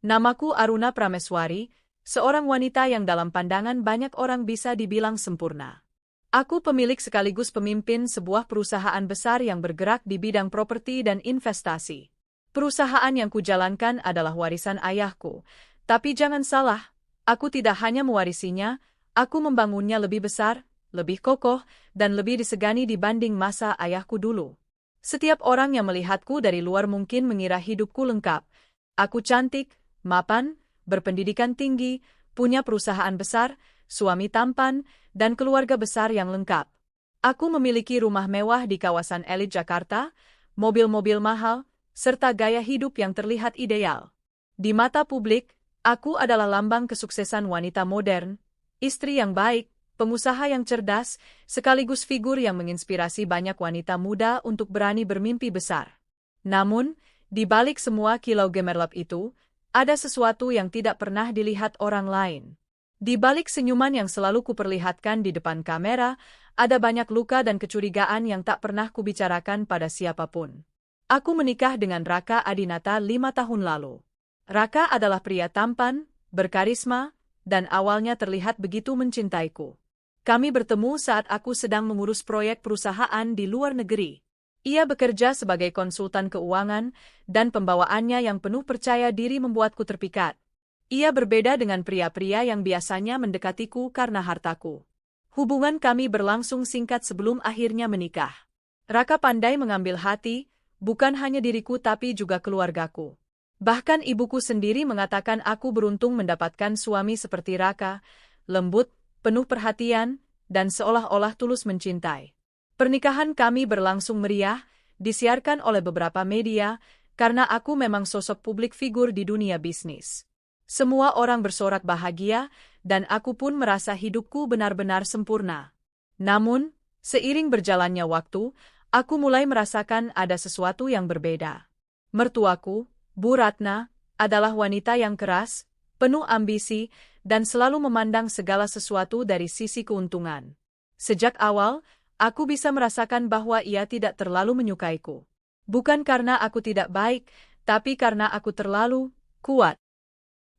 Namaku Aruna Prameswari, seorang wanita yang dalam pandangan banyak orang bisa dibilang sempurna. Aku pemilik sekaligus pemimpin sebuah perusahaan besar yang bergerak di bidang properti dan investasi. Perusahaan yang kujalankan adalah warisan ayahku, tapi jangan salah, aku tidak hanya mewarisinya, aku membangunnya lebih besar, lebih kokoh, dan lebih disegani dibanding masa ayahku dulu. Setiap orang yang melihatku dari luar mungkin mengira hidupku lengkap. Aku cantik, mapan, berpendidikan tinggi, punya perusahaan besar, suami tampan, dan keluarga besar yang lengkap. Aku memiliki rumah mewah di kawasan elit Jakarta, mobil-mobil mahal, serta gaya hidup yang terlihat ideal. Di mata publik, aku adalah lambang kesuksesan wanita modern, istri yang baik, pengusaha yang cerdas, sekaligus figur yang menginspirasi banyak wanita muda untuk berani bermimpi besar. Namun, di balik semua kilau gemerlap itu, ada sesuatu yang tidak pernah dilihat orang lain. Di balik senyuman yang selalu kuperlihatkan di depan kamera, ada banyak luka dan kecurigaan yang tak pernah kubicarakan pada siapapun. Aku menikah dengan Raka Adinata 5 tahun lalu. Raka adalah pria tampan, berkarisma, dan awalnya terlihat begitu mencintaiku. Kami bertemu saat aku sedang mengurus proyek perusahaan di luar negeri. Ia bekerja sebagai konsultan keuangan, dan pembawaannya yang penuh percaya diri membuatku terpikat. Ia berbeda dengan pria-pria yang biasanya mendekatiku karena hartaku. Hubungan kami berlangsung singkat sebelum akhirnya menikah. Raka pandai mengambil hati, bukan hanya diriku tapi juga keluargaku. Bahkan ibuku sendiri mengatakan aku beruntung mendapatkan suami seperti Raka, lembut, penuh perhatian, dan seolah-olah tulus mencintai. Pernikahan kami berlangsung meriah, disiarkan oleh beberapa media, karena aku memang sosok publik figur di dunia bisnis. Semua orang bersorak bahagia, dan aku pun merasa hidupku benar-benar sempurna. Namun, seiring berjalannya waktu, aku mulai merasakan ada sesuatu yang berbeda. Mertuaku, Bu Ratna, adalah wanita yang keras, penuh ambisi, dan selalu memandang segala sesuatu dari sisi keuntungan. Sejak awal, aku bisa merasakan bahwa ia tidak terlalu menyukaiku. Bukan karena aku tidak baik, tapi karena aku terlalu kuat.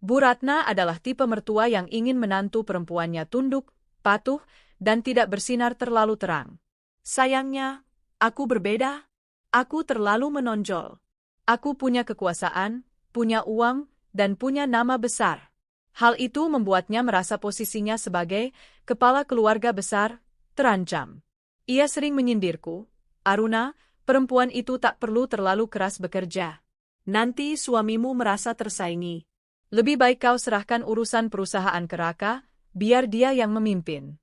Bu Ratna adalah tipe mertua yang ingin menantu perempuannya tunduk, patuh, dan tidak bersinar terlalu terang. Sayangnya, aku berbeda. Aku terlalu menonjol. Aku punya kekuasaan, punya uang, dan punya nama besar. Hal itu membuatnya merasa posisinya sebagai kepala keluarga besar terancam. Ia sering menyindirku, "Aruna, perempuan itu tak perlu terlalu keras bekerja. Nanti suamimu merasa tersaingi. Lebih baik kau serahkan urusan perusahaan ke Raka, biar dia yang memimpin."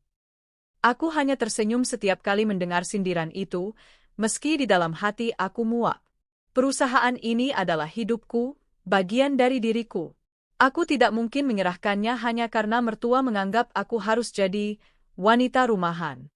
Aku hanya tersenyum setiap kali mendengar sindiran itu, meski di dalam hati aku muak. Perusahaan ini adalah hidupku, bagian dari diriku. Aku tidak mungkin menyerahkannya hanya karena mertua menganggap aku harus jadi wanita rumahan.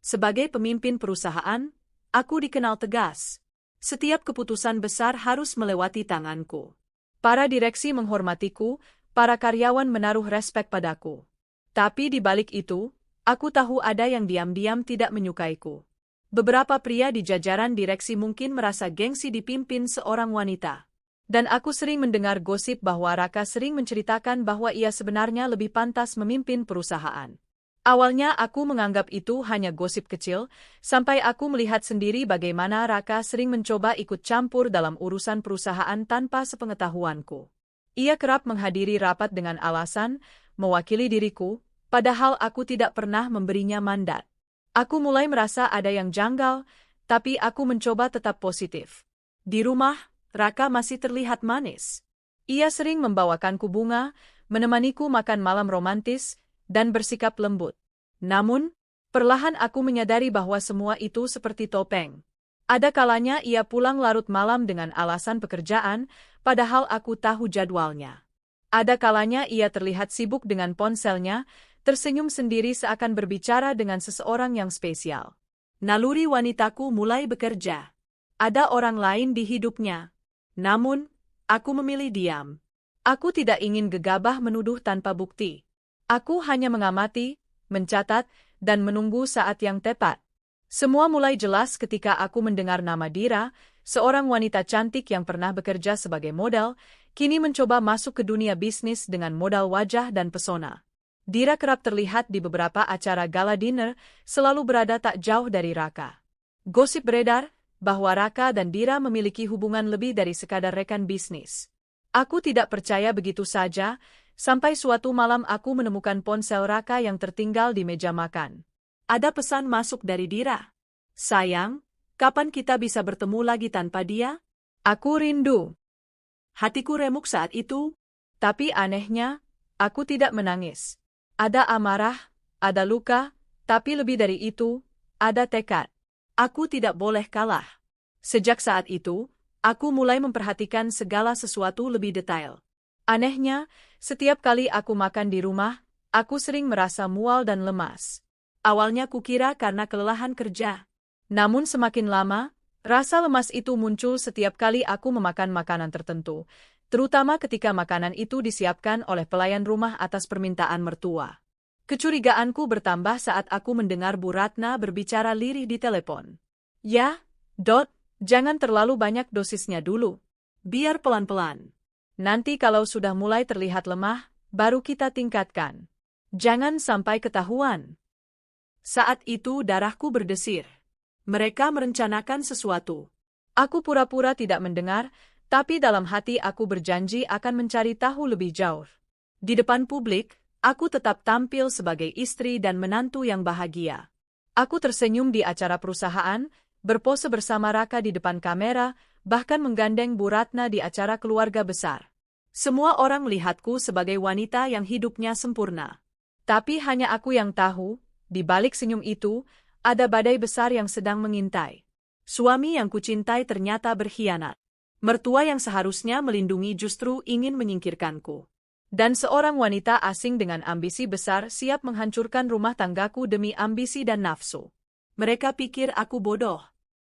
Sebagai pemimpin perusahaan, aku dikenal tegas. Setiap keputusan besar harus melewati tanganku. Para direksi menghormatiku, para karyawan menaruh respek padaku. Tapi di balik itu, aku tahu ada yang diam-diam tidak menyukaiku. Beberapa pria di jajaran direksi mungkin merasa gengsi dipimpin seorang wanita. Dan aku sering mendengar gosip bahwa Raka sering menceritakan bahwa ia sebenarnya lebih pantas memimpin perusahaan. Awalnya aku menganggap itu hanya gosip kecil, sampai aku melihat sendiri bagaimana Raka sering mencoba ikut campur dalam urusan perusahaan tanpa sepengetahuanku. Ia kerap menghadiri rapat dengan alasan mewakili diriku, padahal aku tidak pernah memberinya mandat. Aku mulai merasa ada yang janggal, tapi aku mencoba tetap positif. Di rumah, Raka masih terlihat manis. Ia sering membawakanku bunga, menemaniku makan malam romantis, dan bersikap lembut. Namun, perlahan aku menyadari bahwa semua itu seperti topeng. Ada kalanya ia pulang larut malam dengan alasan pekerjaan, padahal aku tahu jadwalnya. Ada kalanya ia terlihat sibuk dengan ponselnya, tersenyum sendiri seakan berbicara dengan seseorang yang spesial. Naluri wanitaku mulai bekerja. Ada orang lain di hidupnya. Namun, aku memilih diam. Aku tidak ingin gegabah menuduh tanpa bukti. Aku hanya mengamati, mencatat, dan menunggu saat yang tepat. Semua mulai jelas ketika aku mendengar nama Dira, seorang wanita cantik yang pernah bekerja sebagai model, kini mencoba masuk ke dunia bisnis dengan modal wajah dan pesona. Dira kerap terlihat di beberapa acara gala dinner, selalu berada tak jauh dari Raka. Gosip beredar bahwa Raka dan Dira memiliki hubungan lebih dari sekadar rekan bisnis. Aku tidak percaya begitu saja, sampai suatu malam aku menemukan ponsel Raka yang tertinggal di meja makan. Ada pesan masuk dari Dira. "Sayang, kapan kita bisa bertemu lagi tanpa dia? Aku rindu." Hatiku remuk saat itu, tapi anehnya, aku tidak menangis. Ada amarah, ada luka, tapi lebih dari itu, ada tekad. Aku tidak boleh kalah. Sejak saat itu, aku mulai memperhatikan segala sesuatu lebih detail. Anehnya, setiap kali aku makan di rumah, aku sering merasa mual dan lemas. Awalnya kukira karena kelelahan kerja. Namun semakin lama, rasa lemas itu muncul setiap kali aku memakan makanan tertentu, terutama ketika makanan itu disiapkan oleh pelayan rumah atas permintaan mertua. Kecurigaanku bertambah saat aku mendengar Bu Ratna berbicara lirih di telepon. "Ya, Dot, jangan terlalu banyak dosisnya dulu. Biar pelan-pelan. Nanti kalau sudah mulai terlihat lemah, baru kita tingkatkan. Jangan sampai ketahuan." Saat itu darahku berdesir. Mereka merencanakan sesuatu. Aku pura-pura tidak mendengar, tapi dalam hati aku berjanji akan mencari tahu lebih jauh. Di depan publik, aku tetap tampil sebagai istri dan menantu yang bahagia. Aku tersenyum di acara perusahaan, berpose bersama Raka di depan kamera, bahkan menggandeng Bu Ratna di acara keluarga besar. Semua orang melihatku sebagai wanita yang hidupnya sempurna. Tapi hanya aku yang tahu, di balik senyum itu, ada badai besar yang sedang mengintai. Suami yang kucintai ternyata berkhianat. Mertua yang seharusnya melindungi justru ingin menyingkirkanku. Dan seorang wanita asing dengan ambisi besar siap menghancurkan rumah tanggaku demi ambisi dan nafsu. Mereka pikir aku bodoh.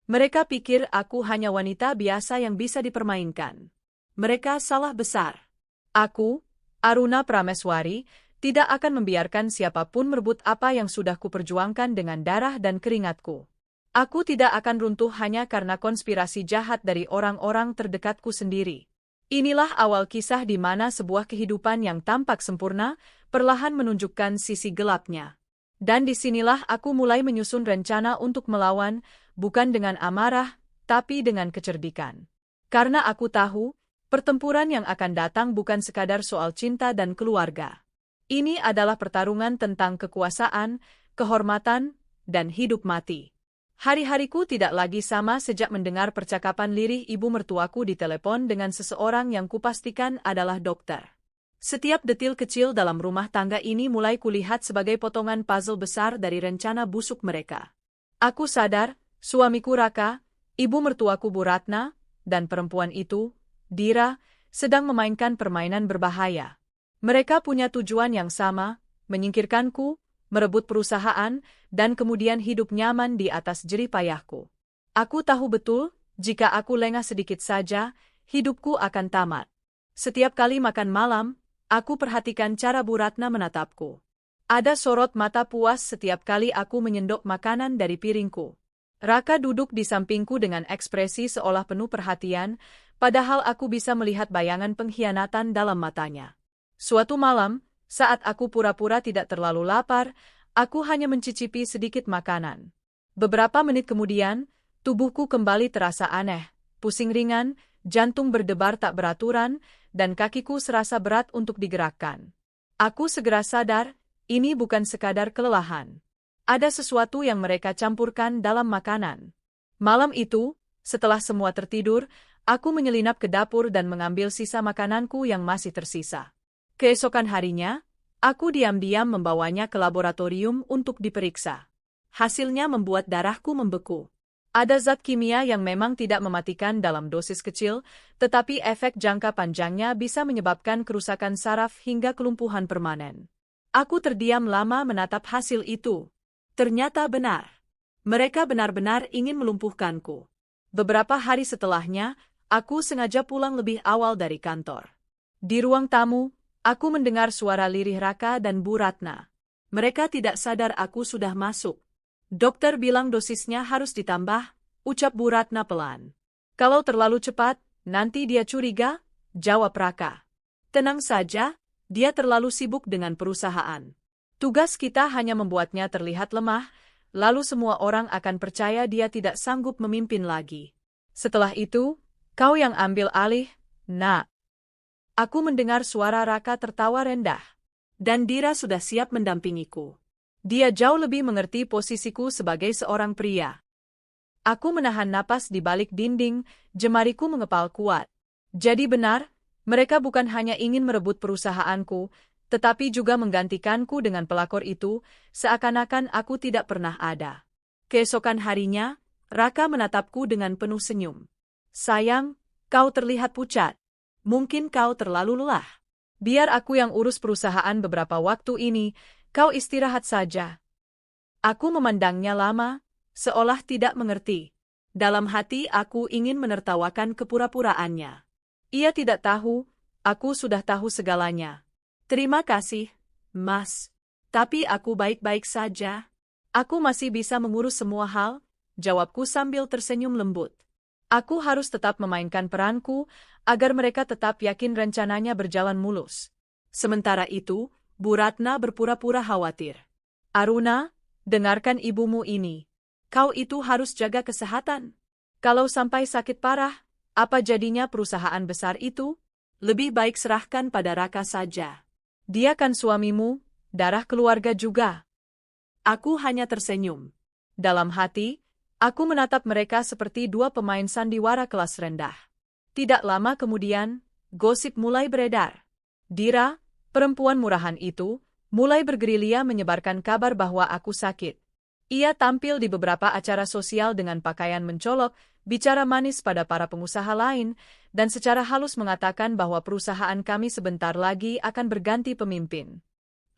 Mereka pikir aku hanya wanita biasa yang bisa dipermainkan. Mereka salah besar. Aku, Aruna Prameswari, tidak akan membiarkan siapapun merebut apa yang sudah kuperjuangkan dengan darah dan keringatku. Aku tidak akan runtuh hanya karena konspirasi jahat dari orang-orang terdekatku sendiri. Inilah awal kisah di mana sebuah kehidupan yang tampak sempurna, perlahan menunjukkan sisi gelapnya. Dan disinilah aku mulai menyusun rencana untuk melawan, bukan dengan amarah, tapi dengan kecerdikan. Karena aku tahu, pertempuran yang akan datang bukan sekadar soal cinta dan keluarga. Ini adalah pertarungan tentang kekuasaan, kehormatan, dan hidup mati. Hari-hariku tidak lagi sama sejak mendengar percakapan lirih ibu mertuaku di telepon dengan seseorang yang kupastikan adalah dokter. Setiap detil kecil dalam rumah tangga ini mulai kulihat sebagai potongan puzzle besar dari rencana busuk mereka. Aku sadar, suamiku Raka, ibu mertuaku Bu Ratna, dan perempuan itu, Dira, sedang memainkan permainan berbahaya. Mereka punya tujuan yang sama, menyingkirkanku, merebut perusahaan, dan kemudian hidup nyaman di atas jerih payahku. Aku tahu betul, jika aku lengah sedikit saja, hidupku akan tamat. Setiap kali makan malam, aku perhatikan cara Bu Ratna menatapku. Ada sorot mata puas setiap kali aku menyendok makanan dari piringku. Raka duduk di sampingku dengan ekspresi seolah penuh perhatian, padahal aku bisa melihat bayangan pengkhianatan dalam matanya. Suatu malam, saat aku pura-pura tidak terlalu lapar, aku hanya mencicipi sedikit makanan. Beberapa menit kemudian, tubuhku kembali terasa aneh, pusing ringan, jantung berdebar tak beraturan, dan kakiku serasa berat untuk digerakkan. Aku segera sadar, ini bukan sekadar kelelahan. Ada sesuatu yang mereka campurkan dalam makanan. Malam itu, setelah semua tertidur, aku menyelinap ke dapur dan mengambil sisa makananku yang masih tersisa. Keesokan harinya, aku diam-diam membawanya ke laboratorium untuk diperiksa. Hasilnya membuat darahku membeku. Ada zat kimia yang memang tidak mematikan dalam dosis kecil, tetapi efek jangka panjangnya bisa menyebabkan kerusakan saraf hingga kelumpuhan permanen. Aku terdiam lama menatap hasil itu. Ternyata benar. Mereka benar-benar ingin melumpuhkanku. Beberapa hari setelahnya, aku sengaja pulang lebih awal dari kantor. Di ruang tamu, aku mendengar suara lirih Raka dan Bu Ratna. Mereka tidak sadar aku sudah masuk. Dokter bilang dosisnya harus ditambah, ucap Bu Ratna pelan. Kalau terlalu cepat, nanti dia curiga, jawab Raka. Tenang saja, dia terlalu sibuk dengan perusahaan. Tugas kita hanya membuatnya terlihat lemah, lalu semua orang akan percaya dia tidak sanggup memimpin lagi. Setelah itu, kau yang ambil alih, Nak. Aku mendengar suara Raka tertawa rendah. Dan Dira sudah siap mendampingiku. Dia jauh lebih mengerti posisiku sebagai seorang pria. Aku menahan napas di balik dinding, jemariku mengepal kuat. Jadi benar, mereka bukan hanya ingin merebut perusahaanku, tetapi juga menggantikanku dengan pelakor itu, seakan-akan aku tidak pernah ada. Keesokan harinya, Raka menatapku dengan penuh senyum. Sayang, kau terlihat pucat. Mungkin kau terlalu lelah. Biar aku yang urus perusahaan beberapa waktu ini, kau istirahat saja. Aku memandangnya lama, seolah tidak mengerti. Dalam hati aku ingin menertawakan kepura-puraannya. Ia tidak tahu, aku sudah tahu segalanya. Terima kasih, Mas. Tapi aku baik-baik saja. Aku masih bisa mengurus semua hal, jawabku sambil tersenyum lembut. Aku harus tetap memainkan peranku, agar mereka tetap yakin rencananya berjalan mulus. Sementara itu, Bu Ratna berpura-pura khawatir. Aruna, dengarkan ibumu ini. Kau itu harus jaga kesehatan. Kalau sampai sakit parah, apa jadinya perusahaan besar itu? Lebih baik serahkan pada Raka saja. Dia kan suamimu, darah keluarga juga. Aku hanya tersenyum. Dalam hati, aku menatap mereka seperti dua pemain sandiwara kelas rendah. Tidak lama kemudian, gosip mulai beredar. Dira, perempuan murahan itu, mulai bergerilya menyebarkan kabar bahwa aku sakit. Ia tampil di beberapa acara sosial dengan pakaian mencolok, bicara manis pada para pengusaha lain, dan secara halus mengatakan bahwa perusahaan kami sebentar lagi akan berganti pemimpin.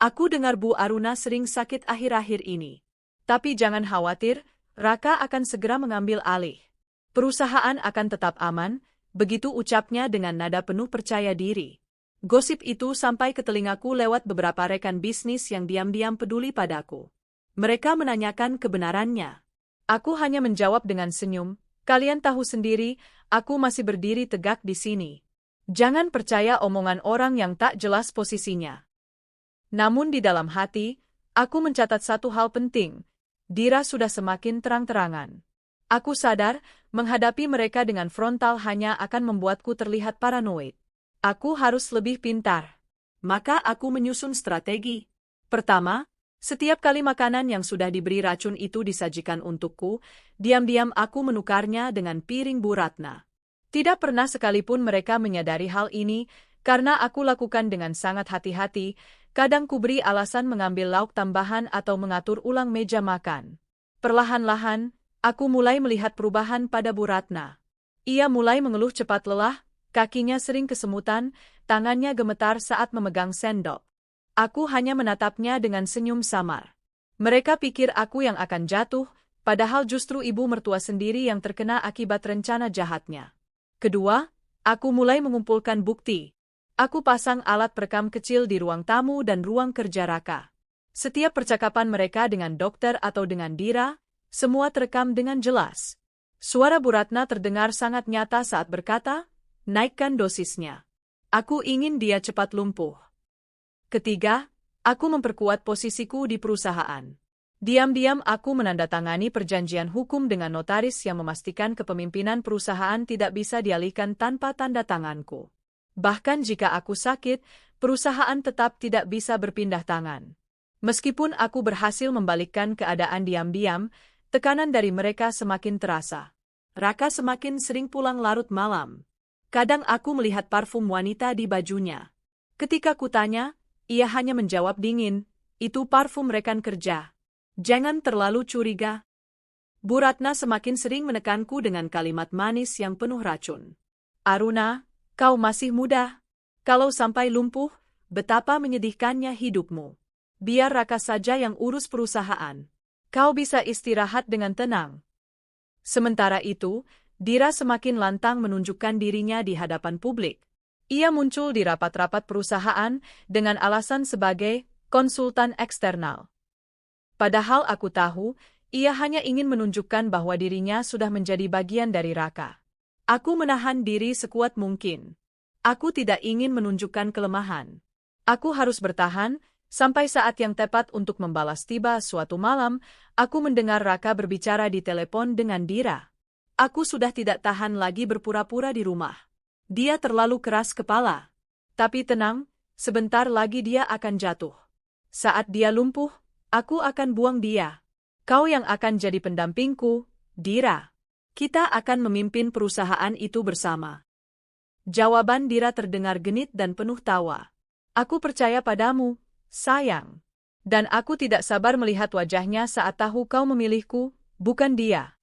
Aku dengar Bu Aruna sering sakit akhir-akhir ini. Tapi jangan khawatir, Raka akan segera mengambil alih. Perusahaan akan tetap aman, begitu ucapnya dengan nada penuh percaya diri. Gosip itu sampai ke telingaku lewat beberapa rekan bisnis yang diam-diam peduli padaku. Mereka menanyakan kebenarannya. Aku hanya menjawab dengan senyum, kalian tahu sendiri, aku masih berdiri tegak di sini. Jangan percaya omongan orang yang tak jelas posisinya. Namun di dalam hati, aku mencatat satu hal penting. Dira sudah semakin terang-terangan. Aku sadar, menghadapi mereka dengan frontal hanya akan membuatku terlihat paranoid. Aku harus lebih pintar. Maka aku menyusun strategi. Pertama, setiap kali makanan yang sudah diberi racun itu disajikan untukku, diam-diam aku menukarnya dengan piring Bu Ratna. Tidak pernah sekalipun mereka menyadari hal ini, karena aku lakukan dengan sangat hati-hati, kadang kuberi alasan mengambil lauk tambahan atau mengatur ulang meja makan. Perlahan-lahan, aku mulai melihat perubahan pada Bu Ratna. Ia mulai mengeluh cepat lelah, kakinya sering kesemutan, tangannya gemetar saat memegang sendok. Aku hanya menatapnya dengan senyum samar. Mereka pikir aku yang akan jatuh, padahal justru ibu mertua sendiri yang terkena akibat rencana jahatnya. Kedua, aku mulai mengumpulkan bukti. Aku pasang alat perekam kecil di ruang tamu dan ruang kerja Raka. Setiap percakapan mereka dengan dokter atau dengan Dira, semua terekam dengan jelas. Suara Bu Ratna terdengar sangat nyata saat berkata, naikkan dosisnya. Aku ingin dia cepat lumpuh. Ketiga, aku memperkuat posisiku di perusahaan. Diam-diam aku menandatangani perjanjian hukum dengan notaris yang memastikan kepemimpinan perusahaan tidak bisa dialihkan tanpa tanda tanganku. Bahkan jika aku sakit, perusahaan tetap tidak bisa berpindah tangan. Meskipun aku berhasil membalikkan keadaan diam-diam, tekanan dari mereka semakin terasa. Raka semakin sering pulang larut malam. Kadang aku melihat parfum wanita di bajunya. Ketika kutanya, ia hanya menjawab dingin, itu parfum rekan kerja. Jangan terlalu curiga. Bu Ratna semakin sering menekanku dengan kalimat manis yang penuh racun. Aruna, kau masih muda. Kalau sampai lumpuh, betapa menyedihkannya hidupmu. Biar Raka saja yang urus perusahaan. Kau bisa istirahat dengan tenang. Sementara itu, Dira semakin lantang menunjukkan dirinya di hadapan publik. Ia muncul di rapat-rapat perusahaan dengan alasan sebagai konsultan eksternal. Padahal aku tahu, ia hanya ingin menunjukkan bahwa dirinya sudah menjadi bagian dari Raka. Aku menahan diri sekuat mungkin. Aku tidak ingin menunjukkan kelemahan. Aku harus bertahan, sampai saat yang tepat untuk membalas tiba. Suatu malam, aku mendengar Raka berbicara di telepon dengan Dira. Aku sudah tidak tahan lagi berpura-pura di rumah. Dia terlalu keras kepala. Tapi tenang, sebentar lagi dia akan jatuh. Saat dia lumpuh, aku akan buang dia. Kau yang akan jadi pendampingku, Dira. Kita akan memimpin perusahaan itu bersama. Jawaban Dira terdengar genit dan penuh tawa. Aku percaya padamu, sayang. Dan aku tidak sabar melihat wajahnya saat tahu kau memilihku, bukan dia.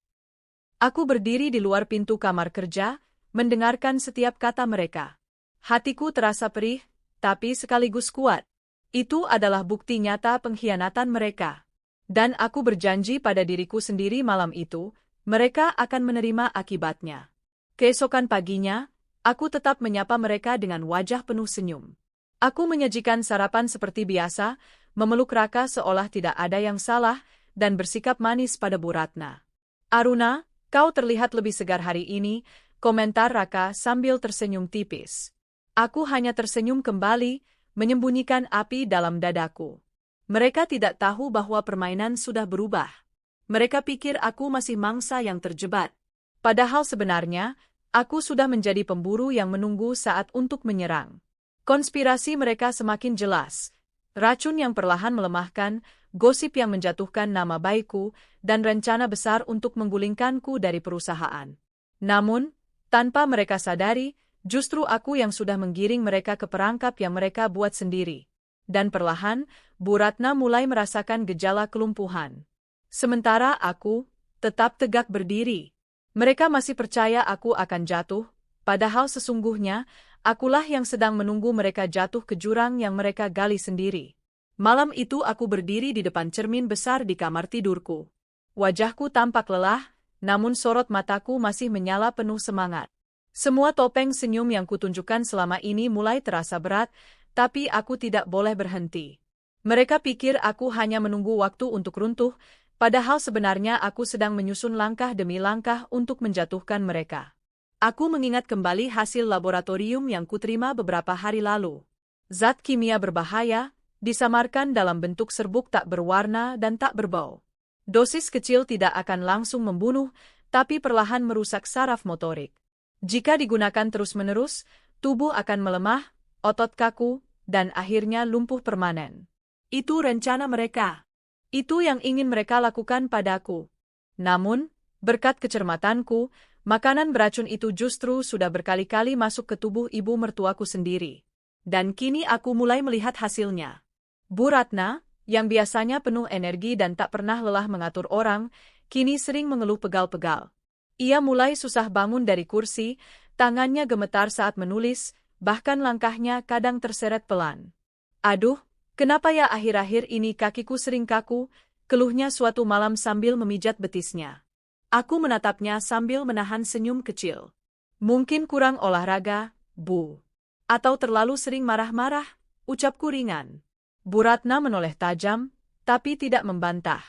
Aku berdiri di luar pintu kamar kerja, mendengarkan setiap kata mereka. Hatiku terasa perih, tapi sekaligus kuat. Itu adalah bukti nyata pengkhianatan mereka. Dan aku berjanji pada diriku sendiri malam itu, mereka akan menerima akibatnya. Keesokan paginya, aku tetap menyapa mereka dengan wajah penuh senyum. Aku menyajikan sarapan seperti biasa, memeluk Raka seolah tidak ada yang salah, dan bersikap manis pada Bu Ratna. Aruna, kau terlihat lebih segar hari ini, komentar Raka sambil tersenyum tipis. Aku hanya tersenyum kembali, menyembunyikan api dalam dadaku. Mereka tidak tahu bahwa permainan sudah berubah. Mereka pikir aku masih mangsa yang terjebak. Padahal sebenarnya, aku sudah menjadi pemburu yang menunggu saat untuk menyerang. Konspirasi mereka semakin jelas. Racun yang perlahan melemahkan, gosip yang menjatuhkan nama baikku, dan rencana besar untuk menggulingkanku dari perusahaan. Namun, tanpa mereka sadari, justru aku yang sudah menggiring mereka ke perangkap yang mereka buat sendiri. Dan perlahan, Bu Ratna mulai merasakan gejala kelumpuhan. Sementara aku tetap tegak berdiri. Mereka masih percaya aku akan jatuh, padahal sesungguhnya, akulah yang sedang menunggu mereka jatuh ke jurang yang mereka gali sendiri. Malam itu aku berdiri di depan cermin besar di kamar tidurku. Wajahku tampak lelah, namun sorot mataku masih menyala penuh semangat. Semua topeng senyum yang kutunjukkan selama ini mulai terasa berat, tapi aku tidak boleh berhenti. Mereka pikir aku hanya menunggu waktu untuk runtuh, padahal sebenarnya aku sedang menyusun langkah demi langkah untuk menjatuhkan mereka. Aku mengingat kembali hasil laboratorium yang kuterima beberapa hari lalu. Zat kimia berbahaya, disamarkan dalam bentuk serbuk tak berwarna dan tak berbau. Dosis kecil tidak akan langsung membunuh, tapi perlahan merusak saraf motorik. Jika digunakan terus-menerus, tubuh akan melemah, otot kaku, dan akhirnya lumpuh permanen. Itu rencana mereka. Itu yang ingin mereka lakukan padaku. Namun, berkat kecermatanku, makanan beracun itu justru sudah berkali-kali masuk ke tubuh ibu mertuaku sendiri. Dan kini aku mulai melihat hasilnya. Bu Ratna, yang biasanya penuh energi dan tak pernah lelah mengatur orang, kini sering mengeluh pegal-pegal. Ia mulai susah bangun dari kursi, tangannya gemetar saat menulis, bahkan langkahnya kadang terseret pelan. Aduh, kenapa ya akhir-akhir ini kakiku sering kaku, keluhnya suatu malam sambil memijat betisnya. Aku menatapnya sambil menahan senyum kecil. Mungkin kurang olahraga, Bu. Atau terlalu sering marah-marah, ucapku ringan. Bu Ratna menoleh tajam, tapi tidak membantah.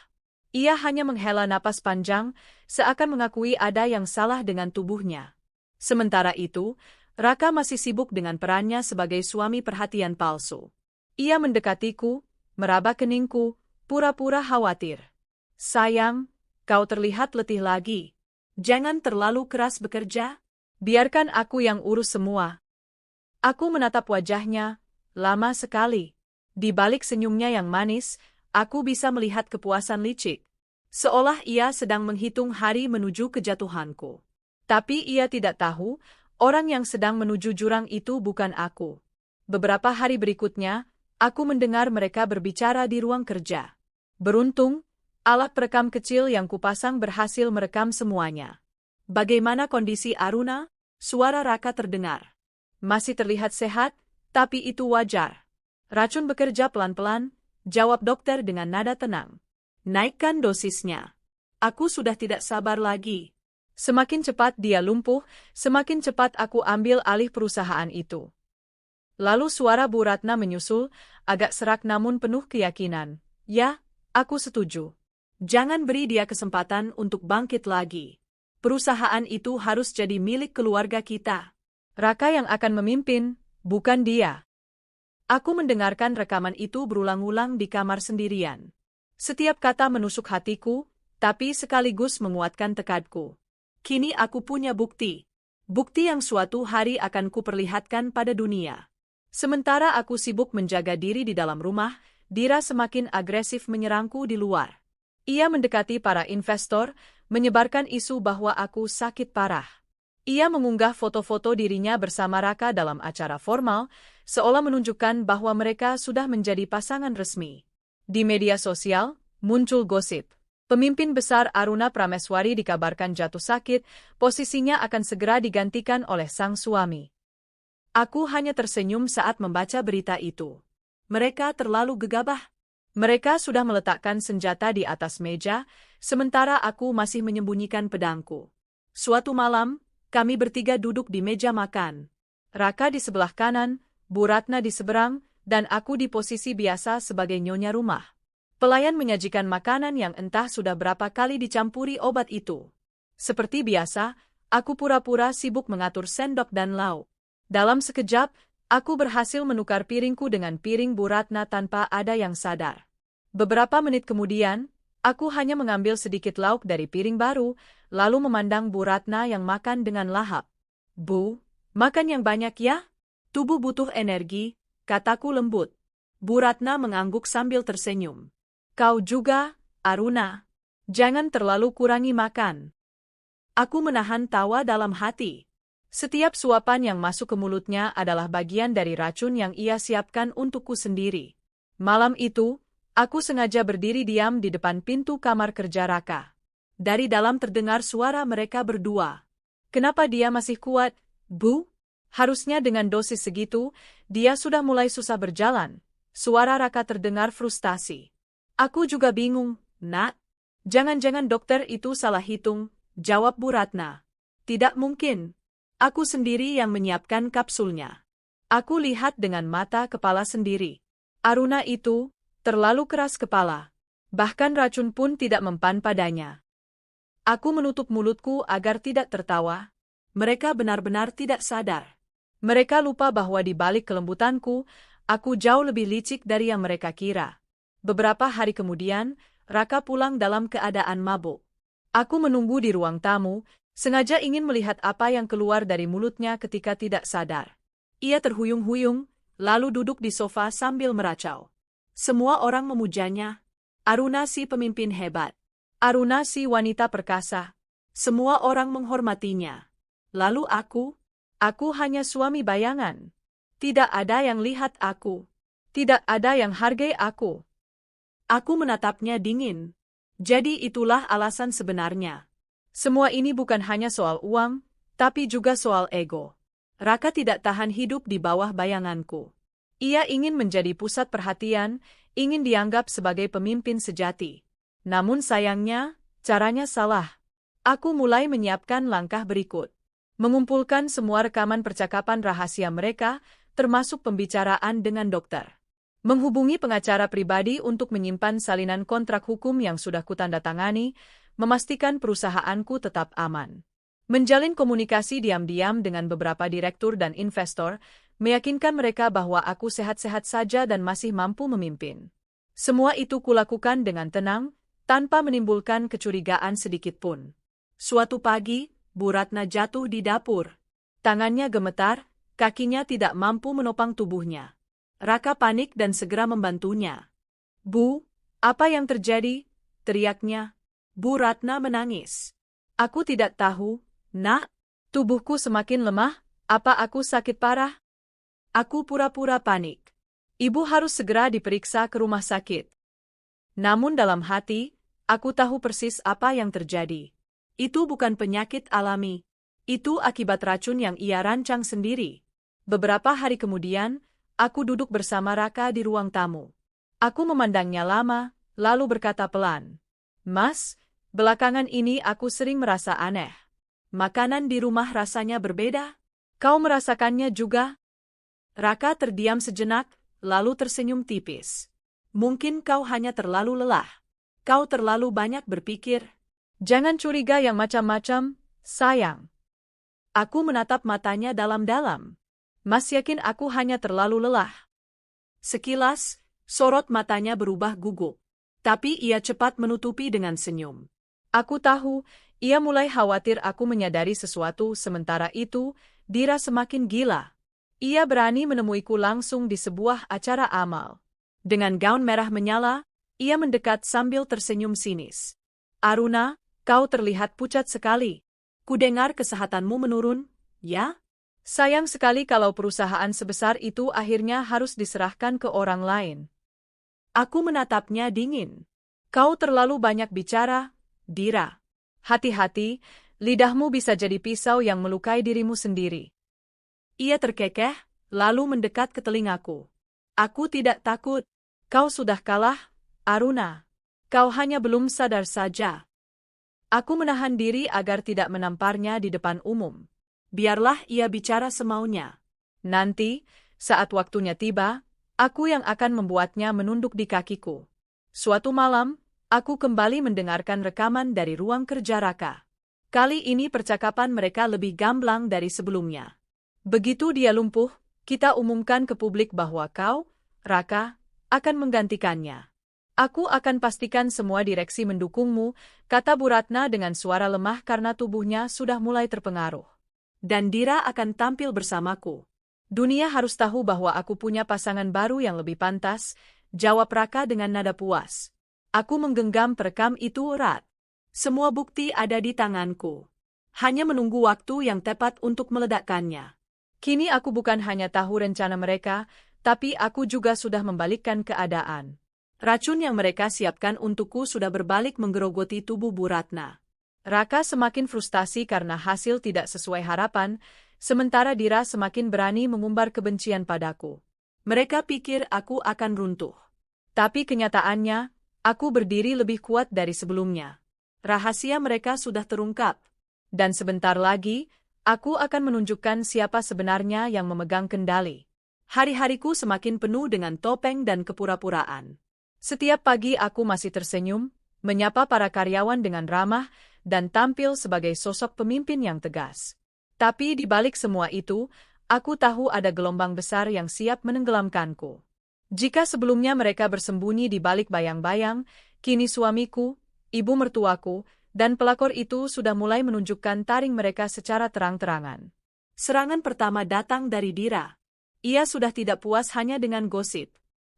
Ia hanya menghela napas panjang, seakan mengakui ada yang salah dengan tubuhnya. Sementara itu, Raka masih sibuk dengan perannya sebagai suami perhatian palsu. Ia mendekatiku, meraba keningku, pura-pura khawatir. Sayang, kau terlihat letih lagi. Jangan terlalu keras bekerja. Biarkan aku yang urus semua. Aku menatap wajahnya, lama sekali. Di balik senyumnya yang manis, aku bisa melihat kepuasan licik. Seolah ia sedang menghitung hari menuju kejatuhanku. Tapi ia tidak tahu, orang yang sedang menuju jurang itu bukan aku. Beberapa hari berikutnya, aku mendengar mereka berbicara di ruang kerja. Beruntung, alat perekam kecil yang kupasang berhasil merekam semuanya. Bagaimana kondisi Aruna? Suara Raka terdengar. Masih terlihat sehat, tapi itu wajar. Racun bekerja pelan-pelan, jawab dokter dengan nada tenang. Naikkan dosisnya. Aku sudah tidak sabar lagi. Semakin cepat dia lumpuh, semakin cepat aku ambil alih perusahaan itu. Lalu suara Bu Ratna menyusul, agak serak namun penuh keyakinan. Ya, aku setuju. Jangan beri dia kesempatan untuk bangkit lagi. Perusahaan itu harus jadi milik keluarga kita. Raka yang akan memimpin, bukan dia. Aku mendengarkan rekaman itu berulang-ulang di kamar sendirian. Setiap kata menusuk hatiku, tapi sekaligus menguatkan tekadku. Kini aku punya bukti. Bukti yang suatu hari akan kuperlihatkan pada dunia. Sementara aku sibuk menjaga diri di dalam rumah, Dira semakin agresif menyerangku di luar. Ia mendekati para investor, menyebarkan isu bahwa aku sakit parah. Ia mengunggah foto-foto dirinya bersama Raka dalam acara formal, seolah menunjukkan bahwa mereka sudah menjadi pasangan resmi. Di media sosial, muncul gosip. Pemimpin besar Aruna Prameswari dikabarkan jatuh sakit, posisinya akan segera digantikan oleh sang suami. Aku hanya tersenyum saat membaca berita itu. Mereka terlalu gegabah. Mereka sudah meletakkan senjata di atas meja, sementara aku masih menyembunyikan pedangku. Suatu malam, kami bertiga duduk di meja makan. Raka di sebelah kanan, Bu Ratna di seberang, dan aku di posisi biasa sebagai nyonya rumah. Pelayan menyajikan makanan yang entah sudah berapa kali dicampuri obat itu. Seperti biasa, aku pura-pura sibuk mengatur sendok dan lauk. Dalam sekejap, aku berhasil menukar piringku dengan piring Bu Ratna tanpa ada yang sadar. Beberapa menit kemudian, aku hanya mengambil sedikit lauk dari piring baru, lalu memandang Bu Ratna yang makan dengan lahap. Bu, makan yang banyak ya? Tubuh butuh energi, kataku lembut. Bu Ratna mengangguk sambil tersenyum. Kau juga, Aruna. Jangan terlalu kurangi makan. Aku menahan tawa dalam hati. Setiap suapan yang masuk ke mulutnya adalah bagian dari racun yang ia siapkan untukku sendiri. Malam itu, aku sengaja berdiri diam di depan pintu kamar kerja Raka. Dari dalam terdengar suara mereka berdua. Kenapa dia masih kuat, Bu? Harusnya dengan dosis segitu, dia sudah mulai susah berjalan. Suara Raka terdengar frustasi. Aku juga bingung, Nak. Jangan-jangan dokter itu salah hitung, jawab Bu Ratna. Tidak mungkin. Aku sendiri yang menyiapkan kapsulnya. Aku lihat dengan mata kepala sendiri. Aruna itu terlalu keras kepala. Bahkan racun pun tidak mempan padanya. Aku menutup mulutku agar tidak tertawa. Mereka benar-benar tidak sadar. Mereka lupa bahwa di balik kelembutanku, aku jauh lebih licik dari yang mereka kira. Beberapa hari kemudian, Raka pulang dalam keadaan mabuk. Aku menunggu di ruang tamu, sengaja ingin melihat apa yang keluar dari mulutnya ketika tidak sadar. Ia terhuyung-huyung, lalu duduk di sofa sambil meracau. Semua orang memujanya. Aruna si pemimpin hebat. Aruna si wanita perkasa. Semua orang menghormatinya. Lalu aku hanya suami bayangan. Tidak ada yang lihat aku. Tidak ada yang hargai aku. Aku menatapnya dingin. Jadi itulah alasan sebenarnya. Semua ini bukan hanya soal uang, tapi juga soal ego. Raka tidak tahan hidup di bawah bayanganku. Ia ingin menjadi pusat perhatian, ingin dianggap sebagai pemimpin sejati. Namun sayangnya, caranya salah. Aku mulai menyiapkan langkah berikut. Mengumpulkan semua rekaman percakapan rahasia mereka, termasuk pembicaraan dengan dokter. Menghubungi pengacara pribadi untuk menyimpan salinan kontrak hukum yang sudah kutandatangani, memastikan perusahaanku tetap aman. Menjalin komunikasi diam-diam dengan beberapa direktur dan investor, meyakinkan mereka bahwa aku sehat-sehat saja dan masih mampu memimpin. Semua itu kulakukan dengan tenang, tanpa menimbulkan kecurigaan sedikitpun. Suatu pagi, Bu Ratna jatuh di dapur. Tangannya gemetar, kakinya tidak mampu menopang tubuhnya. Raka panik dan segera membantunya. Bu, apa yang terjadi? Teriaknya. Bu Ratna menangis. Aku tidak tahu, Nak. Tubuhku semakin lemah, apa aku sakit parah? Aku pura-pura panik. Ibu harus segera diperiksa ke rumah sakit. Namun dalam hati, aku tahu persis apa yang terjadi. Itu bukan penyakit alami. Itu akibat racun yang ia rancang sendiri. Beberapa hari kemudian, aku duduk bersama Raka di ruang tamu. Aku memandangnya lama, lalu berkata pelan. Mas, belakangan ini aku sering merasa aneh. Makanan di rumah rasanya berbeda. Kau merasakannya juga? Raka terdiam sejenak, lalu tersenyum tipis. Mungkin kau hanya terlalu lelah. Kau terlalu banyak berpikir. Jangan curiga yang macam-macam, sayang. Aku menatap matanya dalam-dalam. Mas yakin aku hanya terlalu lelah? Sekilas, sorot matanya berubah gugup. Tapi ia cepat menutupi dengan senyum. Aku tahu, ia mulai khawatir aku menyadari sesuatu sementara itu, Dira semakin gila. Ia berani menemuiku langsung di sebuah acara amal. Dengan gaun merah menyala, ia mendekat sambil tersenyum sinis. Aruna, kau terlihat pucat sekali. Kudengar kesehatanmu menurun, ya? Sayang sekali kalau perusahaan sebesar itu akhirnya harus diserahkan ke orang lain. Aku menatapnya dingin. Kau terlalu banyak bicara, Dira. Hati-hati, lidahmu bisa jadi pisau yang melukai dirimu sendiri. Ia terkekeh, lalu mendekat ke telingaku. Aku tidak takut. Kau sudah kalah, Aruna. Kau hanya belum sadar saja. Aku menahan diri agar tidak menamparnya di depan umum. Biarlah ia bicara semaunya. Nanti, saat waktunya tiba, aku yang akan membuatnya menunduk di kakiku. Suatu malam, aku kembali mendengarkan rekaman dari ruang kerja Raka. Kali ini percakapan mereka lebih gamblang dari sebelumnya. Begitu dia lumpuh, kita umumkan ke publik bahwa kau, Raka, akan menggantikannya. Aku akan pastikan semua direksi mendukungmu, kata Bu Ratna dengan suara lemah karena tubuhnya sudah mulai terpengaruh. Dan Dira akan tampil bersamaku. Dunia harus tahu bahwa aku punya pasangan baru yang lebih pantas, jawab Raka dengan nada puas. Aku menggenggam perekam itu erat. Semua bukti ada di tanganku. Hanya menunggu waktu yang tepat untuk meledakkannya. Kini aku bukan hanya tahu rencana mereka, tapi aku juga sudah membalikkan keadaan. Racun yang mereka siapkan untukku sudah berbalik menggerogoti tubuh Bu Ratna. Raka semakin frustasi karena hasil tidak sesuai harapan, sementara Dira semakin berani mengumbar kebencian padaku. Mereka pikir aku akan runtuh. Tapi kenyataannya, aku berdiri lebih kuat dari sebelumnya. Rahasia mereka sudah terungkap. Dan sebentar lagi, aku akan menunjukkan siapa sebenarnya yang memegang kendali. Hari-hariku semakin penuh dengan topeng dan kepura-puraan. Setiap pagi aku masih tersenyum, menyapa para karyawan dengan ramah, dan tampil sebagai sosok pemimpin yang tegas. Tapi di balik semua itu, aku tahu ada gelombang besar yang siap menenggelamkanku. Jika sebelumnya mereka bersembunyi di balik bayang-bayang, kini suamiku, ibu mertuaku, dan pelakor itu sudah mulai menunjukkan taring mereka secara terang-terangan. Serangan pertama datang dari Dira. Ia sudah tidak puas hanya dengan gosip.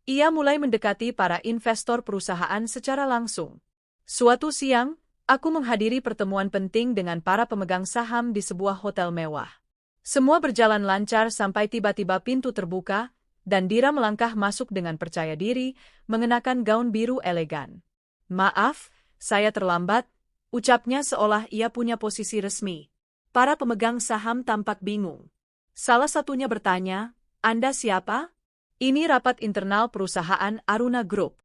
Ia mulai mendekati para investor perusahaan secara langsung. Suatu siang, aku menghadiri pertemuan penting dengan para pemegang saham di sebuah hotel mewah. Semua berjalan lancar sampai tiba-tiba pintu terbuka, dan Dira melangkah masuk dengan percaya diri, mengenakan gaun biru elegan. Maaf, saya terlambat, ucapnya seolah ia punya posisi resmi. Para pemegang saham tampak bingung. Salah satunya bertanya, Anda siapa? Ini rapat internal perusahaan Aruna Group.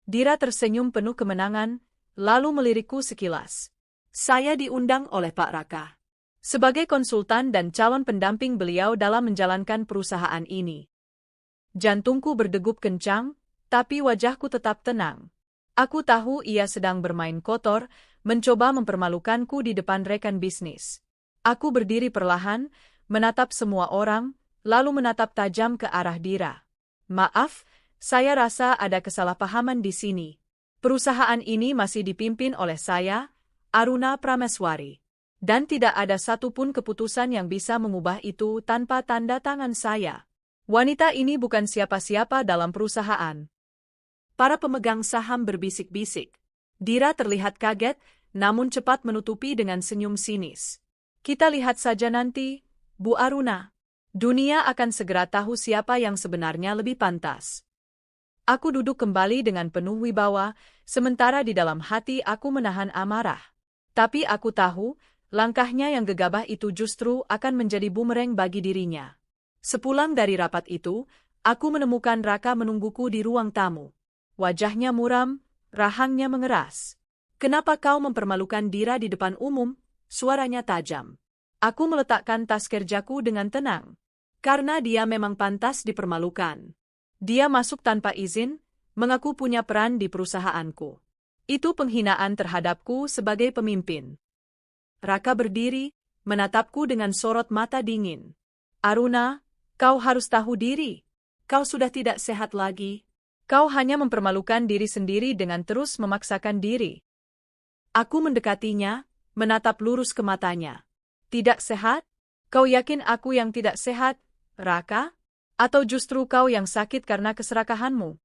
Dira tersenyum penuh kemenangan, lalu melirikku sekilas. Saya diundang oleh Pak Raka sebagai konsultan dan calon pendamping beliau dalam menjalankan perusahaan ini. Jantungku berdegup kencang, tapi wajahku tetap tenang. Aku tahu ia sedang bermain kotor, mencoba mempermalukanku di depan rekan bisnis. Aku berdiri perlahan, menatap semua orang, lalu menatap tajam ke arah Dira. Maaf, saya rasa ada kesalahpahaman di sini. Perusahaan ini masih dipimpin oleh saya, Aruna Prameswari. Dan tidak ada satupun keputusan yang bisa mengubah itu tanpa tanda tangan saya. Wanita ini bukan siapa-siapa dalam perusahaan. Para pemegang saham berbisik-bisik. Dira terlihat kaget, namun cepat menutupi dengan senyum sinis. Kita lihat saja nanti, Bu Aruna. Dunia akan segera tahu siapa yang sebenarnya lebih pantas. Aku duduk kembali dengan penuh wibawa, sementara di dalam hati aku menahan amarah. Tapi aku tahu, langkahnya yang gegabah itu justru akan menjadi bumerang bagi dirinya. Sepulang dari rapat itu, aku menemukan Raka menungguku di ruang tamu. Wajahnya muram, rahangnya mengeras. Kenapa kau mempermalukan Dira di depan umum? Suaranya tajam. Aku meletakkan tas kerjaku dengan tenang. Karena dia memang pantas dipermalukan. Dia masuk tanpa izin, mengaku punya peran di perusahaanku. Itu penghinaan terhadapku sebagai pemimpin. Raka berdiri, menatapku dengan sorot mata dingin. Aruna, kau harus tahu diri. Kau sudah tidak sehat lagi. Kau hanya mempermalukan diri sendiri dengan terus memaksakan diri. Aku mendekatinya, menatap lurus ke matanya. Tidak sehat? Kau yakin aku yang tidak sehat, Raka? Atau justru kau yang sakit karena keserakahanmu?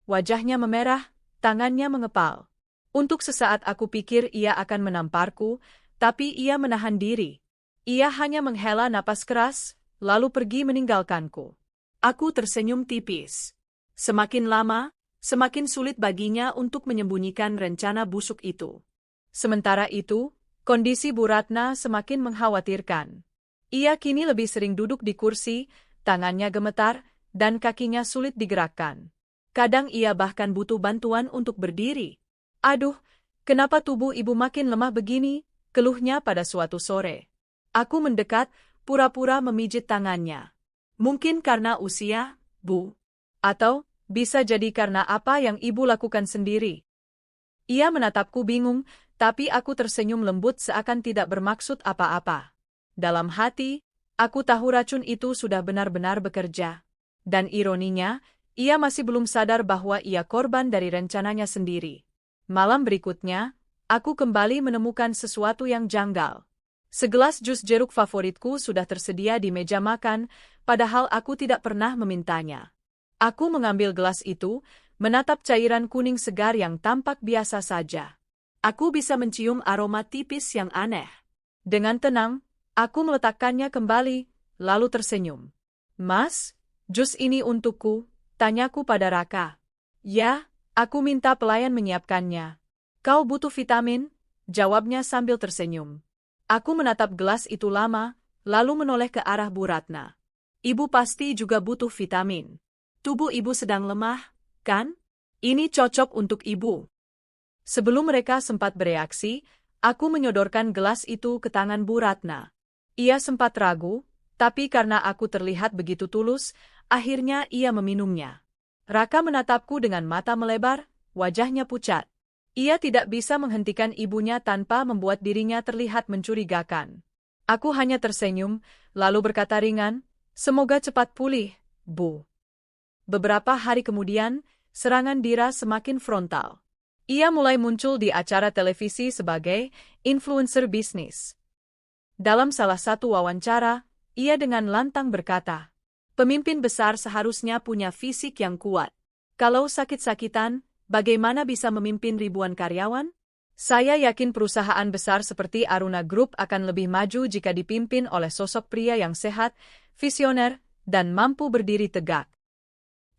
Wajahnya memerah, tangannya mengepal. Untuk sesaat aku pikir ia akan menamparku, tapi ia menahan diri. Ia hanya menghela napas keras, lalu pergi meninggalkanku. Aku tersenyum tipis. Semakin lama, semakin sulit baginya untuk menyembunyikan rencana busuk itu. Sementara itu, kondisi Bu Ratna semakin mengkhawatirkan. Ia kini lebih sering duduk di kursi, tangannya gemetar, dan kakinya sulit digerakkan. Kadang ia bahkan butuh bantuan untuk berdiri. Aduh, kenapa tubuh ibu makin lemah begini? Keluhnya pada suatu sore. Aku mendekat, pura-pura memijit tangannya. Mungkin karena usia, Bu. Atau, bisa jadi karena apa yang ibu lakukan sendiri. Ia menatapku bingung, tapi aku tersenyum lembut seakan tidak bermaksud apa-apa. Dalam hati, aku tahu racun itu sudah benar-benar bekerja. Dan ironinya, ia masih belum sadar bahwa ia korban dari rencananya sendiri. Malam berikutnya, aku kembali menemukan sesuatu yang janggal. Segelas jus jeruk favoritku sudah tersedia di meja makan, padahal aku tidak pernah memintanya. Aku mengambil gelas itu, menatap cairan kuning segar yang tampak biasa saja. Aku bisa mencium aroma tipis yang aneh. Dengan tenang, aku meletakkannya kembali, lalu tersenyum. Mas, jus ini untukku, tanyaku pada Raka. Ya, aku minta pelayan menyiapkannya. Kau butuh vitamin? Jawabnya sambil tersenyum. Aku menatap gelas itu lama, lalu menoleh ke arah Bu Ratna. Ibu pasti juga butuh vitamin. Tubuh ibu sedang lemah, kan? Ini cocok untuk ibu. Sebelum mereka sempat bereaksi, aku menyodorkan gelas itu ke tangan Bu Ratna. Ia sempat ragu, tapi karena aku terlihat begitu tulus, akhirnya ia meminumnya. Raka menatapku dengan mata melebar, wajahnya pucat. Ia tidak bisa menghentikan ibunya tanpa membuat dirinya terlihat mencurigakan. Aku hanya tersenyum, lalu berkata ringan, "Semoga cepat pulih, Bu." Beberapa hari kemudian, serangan Dira semakin frontal. Ia mulai muncul di acara televisi sebagai influencer bisnis. Dalam salah satu wawancara, ia dengan lantang berkata, "Pemimpin besar seharusnya punya fisik yang kuat. Kalau sakit-sakitan, bagaimana bisa memimpin ribuan karyawan? Saya yakin perusahaan besar seperti Aruna Group akan lebih maju jika dipimpin oleh sosok pria yang sehat, visioner, dan mampu berdiri tegak."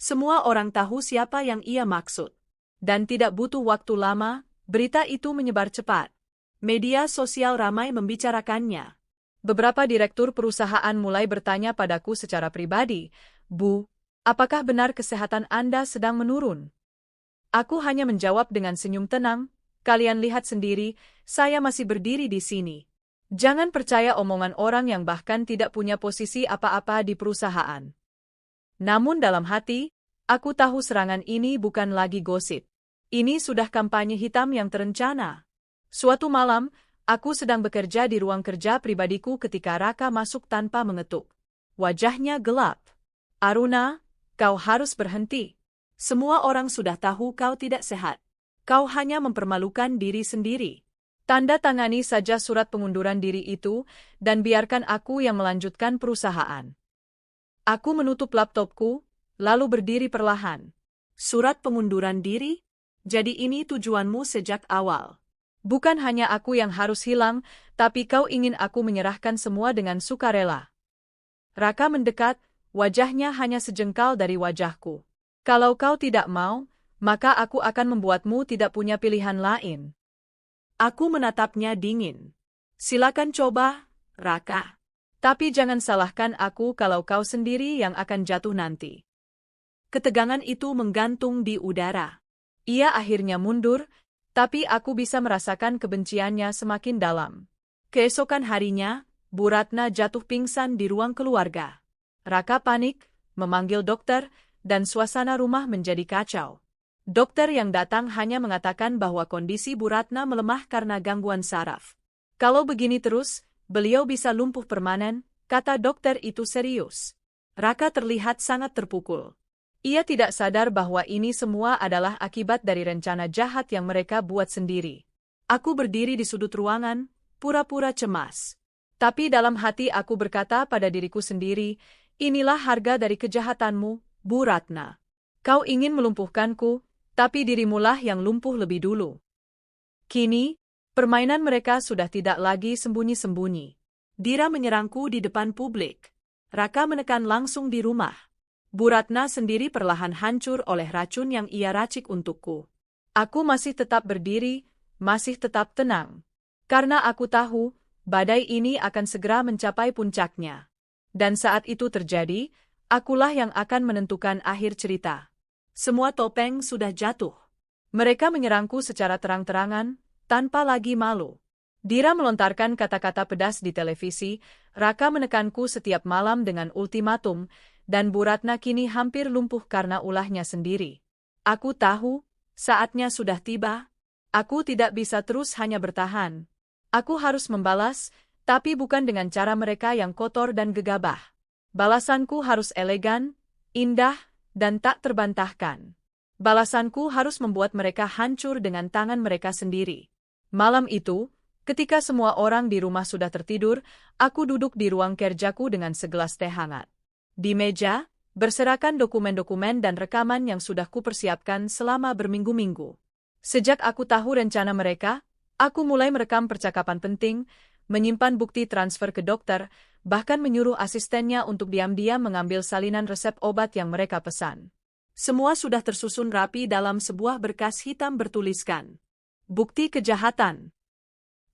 Semua orang tahu siapa yang ia maksud. Dan tidak butuh waktu lama, berita itu menyebar cepat. Media sosial ramai membicarakannya. Beberapa direktur perusahaan mulai bertanya padaku secara pribadi, "Bu, apakah benar kesehatan Anda sedang menurun?" Aku hanya menjawab dengan senyum tenang, "Kalian lihat sendiri, saya masih berdiri di sini." Jangan percaya omongan orang yang bahkan tidak punya posisi apa-apa di perusahaan. Namun dalam hati, aku tahu serangan ini bukan lagi gosip. Ini sudah kampanye hitam yang terencana. Suatu malam, aku sedang bekerja di ruang kerja pribadiku ketika Raka masuk tanpa mengetuk. Wajahnya gelap. "Aruna, kau harus berhenti. Semua orang sudah tahu kau tidak sehat. Kau hanya mempermalukan diri sendiri. Tanda tangani saja surat pengunduran diri itu, dan biarkan aku yang melanjutkan perusahaan." Aku menutup laptopku, lalu berdiri perlahan. "Surat pengunduran diri? Jadi ini tujuanmu sejak awal. Bukan hanya aku yang harus hilang, tapi kau ingin aku menyerahkan semua dengan sukarela." Raka mendekat, wajahnya hanya sejengkal dari wajahku. "Kalau kau tidak mau, maka aku akan membuatmu tidak punya pilihan lain." Aku menatapnya dingin. "Silakan coba, Raka. Tapi jangan salahkan aku kalau kau sendiri yang akan jatuh nanti." Ketegangan itu menggantung di udara. Ia akhirnya mundur, tapi aku bisa merasakan kebenciannya semakin dalam. Keesokan harinya, Bu Ratna jatuh pingsan di ruang keluarga. Raka panik, memanggil dokter, dan suasana rumah menjadi kacau. Dokter yang datang hanya mengatakan bahwa kondisi Bu Ratna melemah karena gangguan saraf. Kalau begini terus, Beliau bisa lumpuh permanen, kata dokter itu serius. Raka terlihat sangat terpukul. Ia tidak sadar bahwa ini semua adalah akibat dari rencana jahat yang mereka buat sendiri. Aku berdiri di sudut ruangan, pura-pura cemas. Tapi dalam hati aku berkata pada diriku sendiri, inilah harga dari kejahatanmu, Bu Ratna. Kau ingin melumpuhkanku, tapi dirimulah yang lumpuh lebih dulu. Kini, permainan mereka sudah tidak lagi sembunyi-sembunyi. Dira menyerangku di depan publik. Raka menekan langsung di rumah. Bu Ratna sendiri perlahan hancur oleh racun yang ia racik untukku. Aku masih tetap berdiri, masih tetap tenang. Karena aku tahu, badai ini akan segera mencapai puncaknya. Dan saat itu terjadi, akulah yang akan menentukan akhir cerita. Semua topeng sudah jatuh. Mereka menyerangku secara terang-terangan, tanpa lagi malu. Dira melontarkan kata-kata pedas di televisi, Raka menekanku setiap malam dengan ultimatum, dan Bu Ratna kini hampir lumpuh karena ulahnya sendiri. Aku tahu, saatnya sudah tiba. Aku tidak bisa terus hanya bertahan. Aku harus membalas, tapi bukan dengan cara mereka yang kotor dan gegabah. Balasanku harus elegan, indah, dan tak terbantahkan. Balasanku harus membuat mereka hancur dengan tangan mereka sendiri. Malam itu, ketika semua orang di rumah sudah tertidur, aku duduk di ruang kerjaku dengan segelas teh hangat. Di meja, berserakan dokumen-dokumen dan rekaman yang sudah kupersiapkan selama berminggu-minggu. Sejak aku tahu rencana mereka, aku mulai merekam percakapan penting, menyimpan bukti transfer ke dokter, bahkan menyuruh asistennya untuk diam-diam mengambil salinan resep obat yang mereka pesan. Semua sudah tersusun rapi dalam sebuah berkas hitam bertuliskan bukti kejahatan.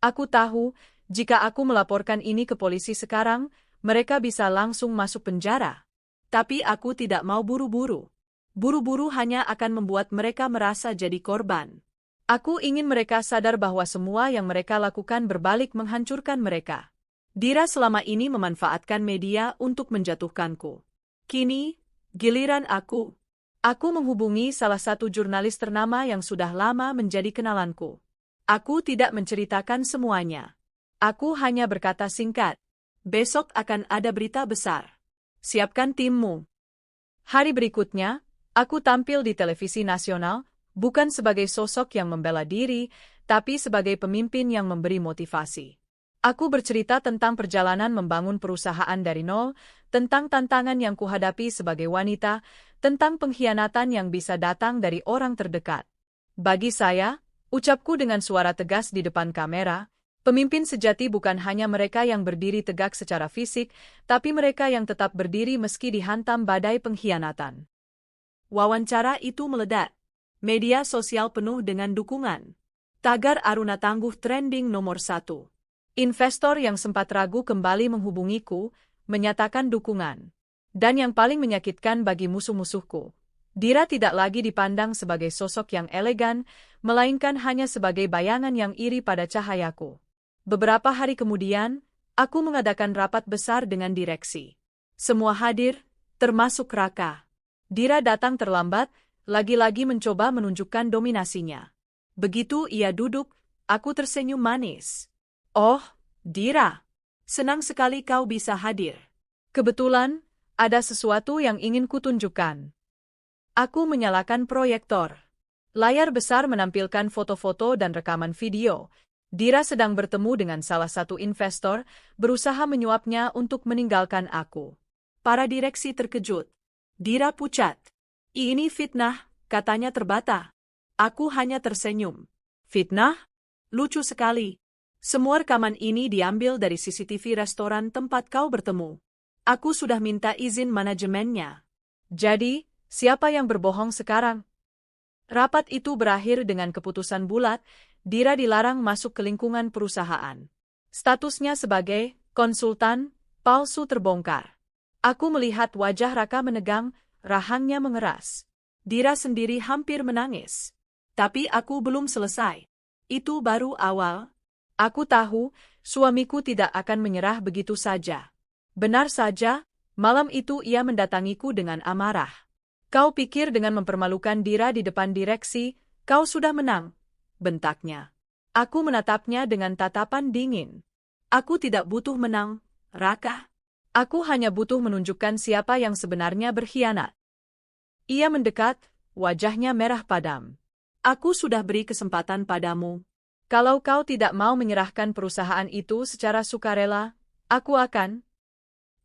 Aku tahu, jika aku melaporkan ini ke polisi sekarang, mereka bisa langsung masuk penjara. Tapi aku tidak mau buru-buru. Buru-buru hanya akan membuat mereka merasa jadi korban. Aku ingin mereka sadar bahwa semua yang mereka lakukan berbalik menghancurkan mereka. Dira selama ini memanfaatkan media untuk menjatuhkanku. Kini, giliran aku. Aku menghubungi salah satu jurnalis ternama yang sudah lama menjadi kenalanku. Aku tidak menceritakan semuanya. Aku hanya berkata singkat, besok akan ada berita besar. Siapkan timmu. Hari berikutnya, aku tampil di televisi nasional, bukan sebagai sosok yang membela diri, tapi sebagai pemimpin yang memberi motivasi. Aku bercerita tentang perjalanan membangun perusahaan dari nol, tentang tantangan yang kuhadapi sebagai wanita, tentang pengkhianatan yang bisa datang dari orang terdekat. Bagi saya, ucapku dengan suara tegas di depan kamera, pemimpin sejati bukan hanya mereka yang berdiri tegak secara fisik, tapi mereka yang tetap berdiri meski dihantam badai pengkhianatan. Wawancara itu meledak. Media sosial penuh dengan dukungan. Tagar Aruna Tangguh trending nomor 1. Investor yang sempat ragu kembali menghubungiku, menyatakan dukungan. Dan yang paling menyakitkan bagi musuh-musuhku, Dira tidak lagi dipandang sebagai sosok yang elegan, melainkan hanya sebagai bayangan yang iri pada cahayaku. Beberapa hari kemudian, aku mengadakan rapat besar dengan direksi. Semua hadir, termasuk Raka. Dira datang terlambat, lagi-lagi mencoba menunjukkan dominasinya. Begitu ia duduk, aku tersenyum manis. Oh, Dira, senang sekali kau bisa hadir. Kebetulan, ada sesuatu yang ingin kutunjukkan. Aku menyalakan proyektor. Layar besar menampilkan foto-foto dan rekaman video. Dira sedang bertemu dengan salah satu investor, berusaha menyuapnya untuk meninggalkan aku. Para direksi terkejut. Dira pucat. Ini fitnah, katanya terbata. Aku hanya tersenyum. Fitnah? Lucu sekali. Semua rekaman ini diambil dari CCTV restoran tempat kau bertemu. Aku sudah minta izin manajemennya. Jadi, siapa yang berbohong sekarang? Rapat itu berakhir dengan keputusan bulat, Dira dilarang masuk ke lingkungan perusahaan. Statusnya sebagai konsultan palsu terbongkar. Aku melihat wajah Raka menegang, rahangnya mengeras. Dira sendiri hampir menangis. Tapi aku belum selesai. Itu baru awal. Aku tahu, suamiku tidak akan menyerah begitu saja. Benar saja, malam itu ia mendatangiku dengan amarah. Kau pikir dengan mempermalukan Dira di depan direksi, kau sudah menang? Bentaknya. Aku menatapnya dengan tatapan dingin. Aku tidak butuh menang, Raka. Aku hanya butuh menunjukkan siapa yang sebenarnya berkhianat. Ia mendekat, wajahnya merah padam. Aku sudah beri kesempatan padamu. Kalau kau tidak mau menyerahkan perusahaan itu secara sukarela, aku akan...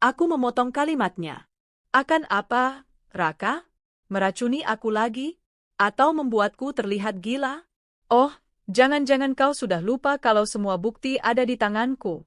Aku memotong kalimatnya. Akan apa, Raka? Meracuni aku lagi? Atau membuatku terlihat gila? Oh, jangan-jangan kau sudah lupa kalau semua bukti ada di tanganku.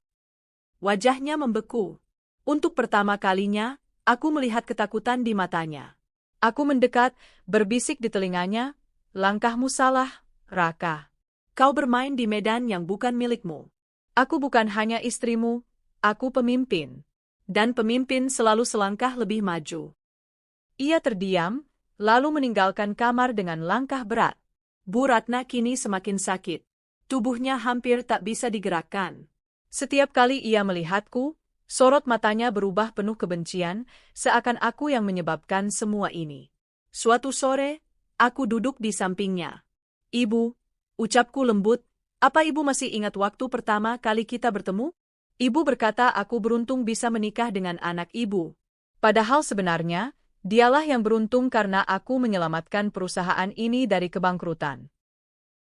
Wajahnya membeku. Untuk pertama kalinya, aku melihat ketakutan di matanya. Aku mendekat, berbisik di telinganya, langkahmu salah, Raka. Kau bermain di medan yang bukan milikmu. Aku bukan hanya istrimu, aku pemimpin. Dan pemimpin selalu selangkah lebih maju. Ia terdiam, lalu meninggalkan kamar dengan langkah berat. Bu Ratna kini semakin sakit. Tubuhnya hampir tak bisa digerakkan. Setiap kali ia melihatku, sorot matanya berubah penuh kebencian, seakan aku yang menyebabkan semua ini. Suatu sore, aku duduk di sampingnya. Ibu, ucapku lembut, apa ibu masih ingat waktu pertama kali kita bertemu? Ibu berkata aku beruntung bisa menikah dengan anak ibu. Padahal sebenarnya, dialah yang beruntung karena aku menyelamatkan perusahaan ini dari kebangkrutan.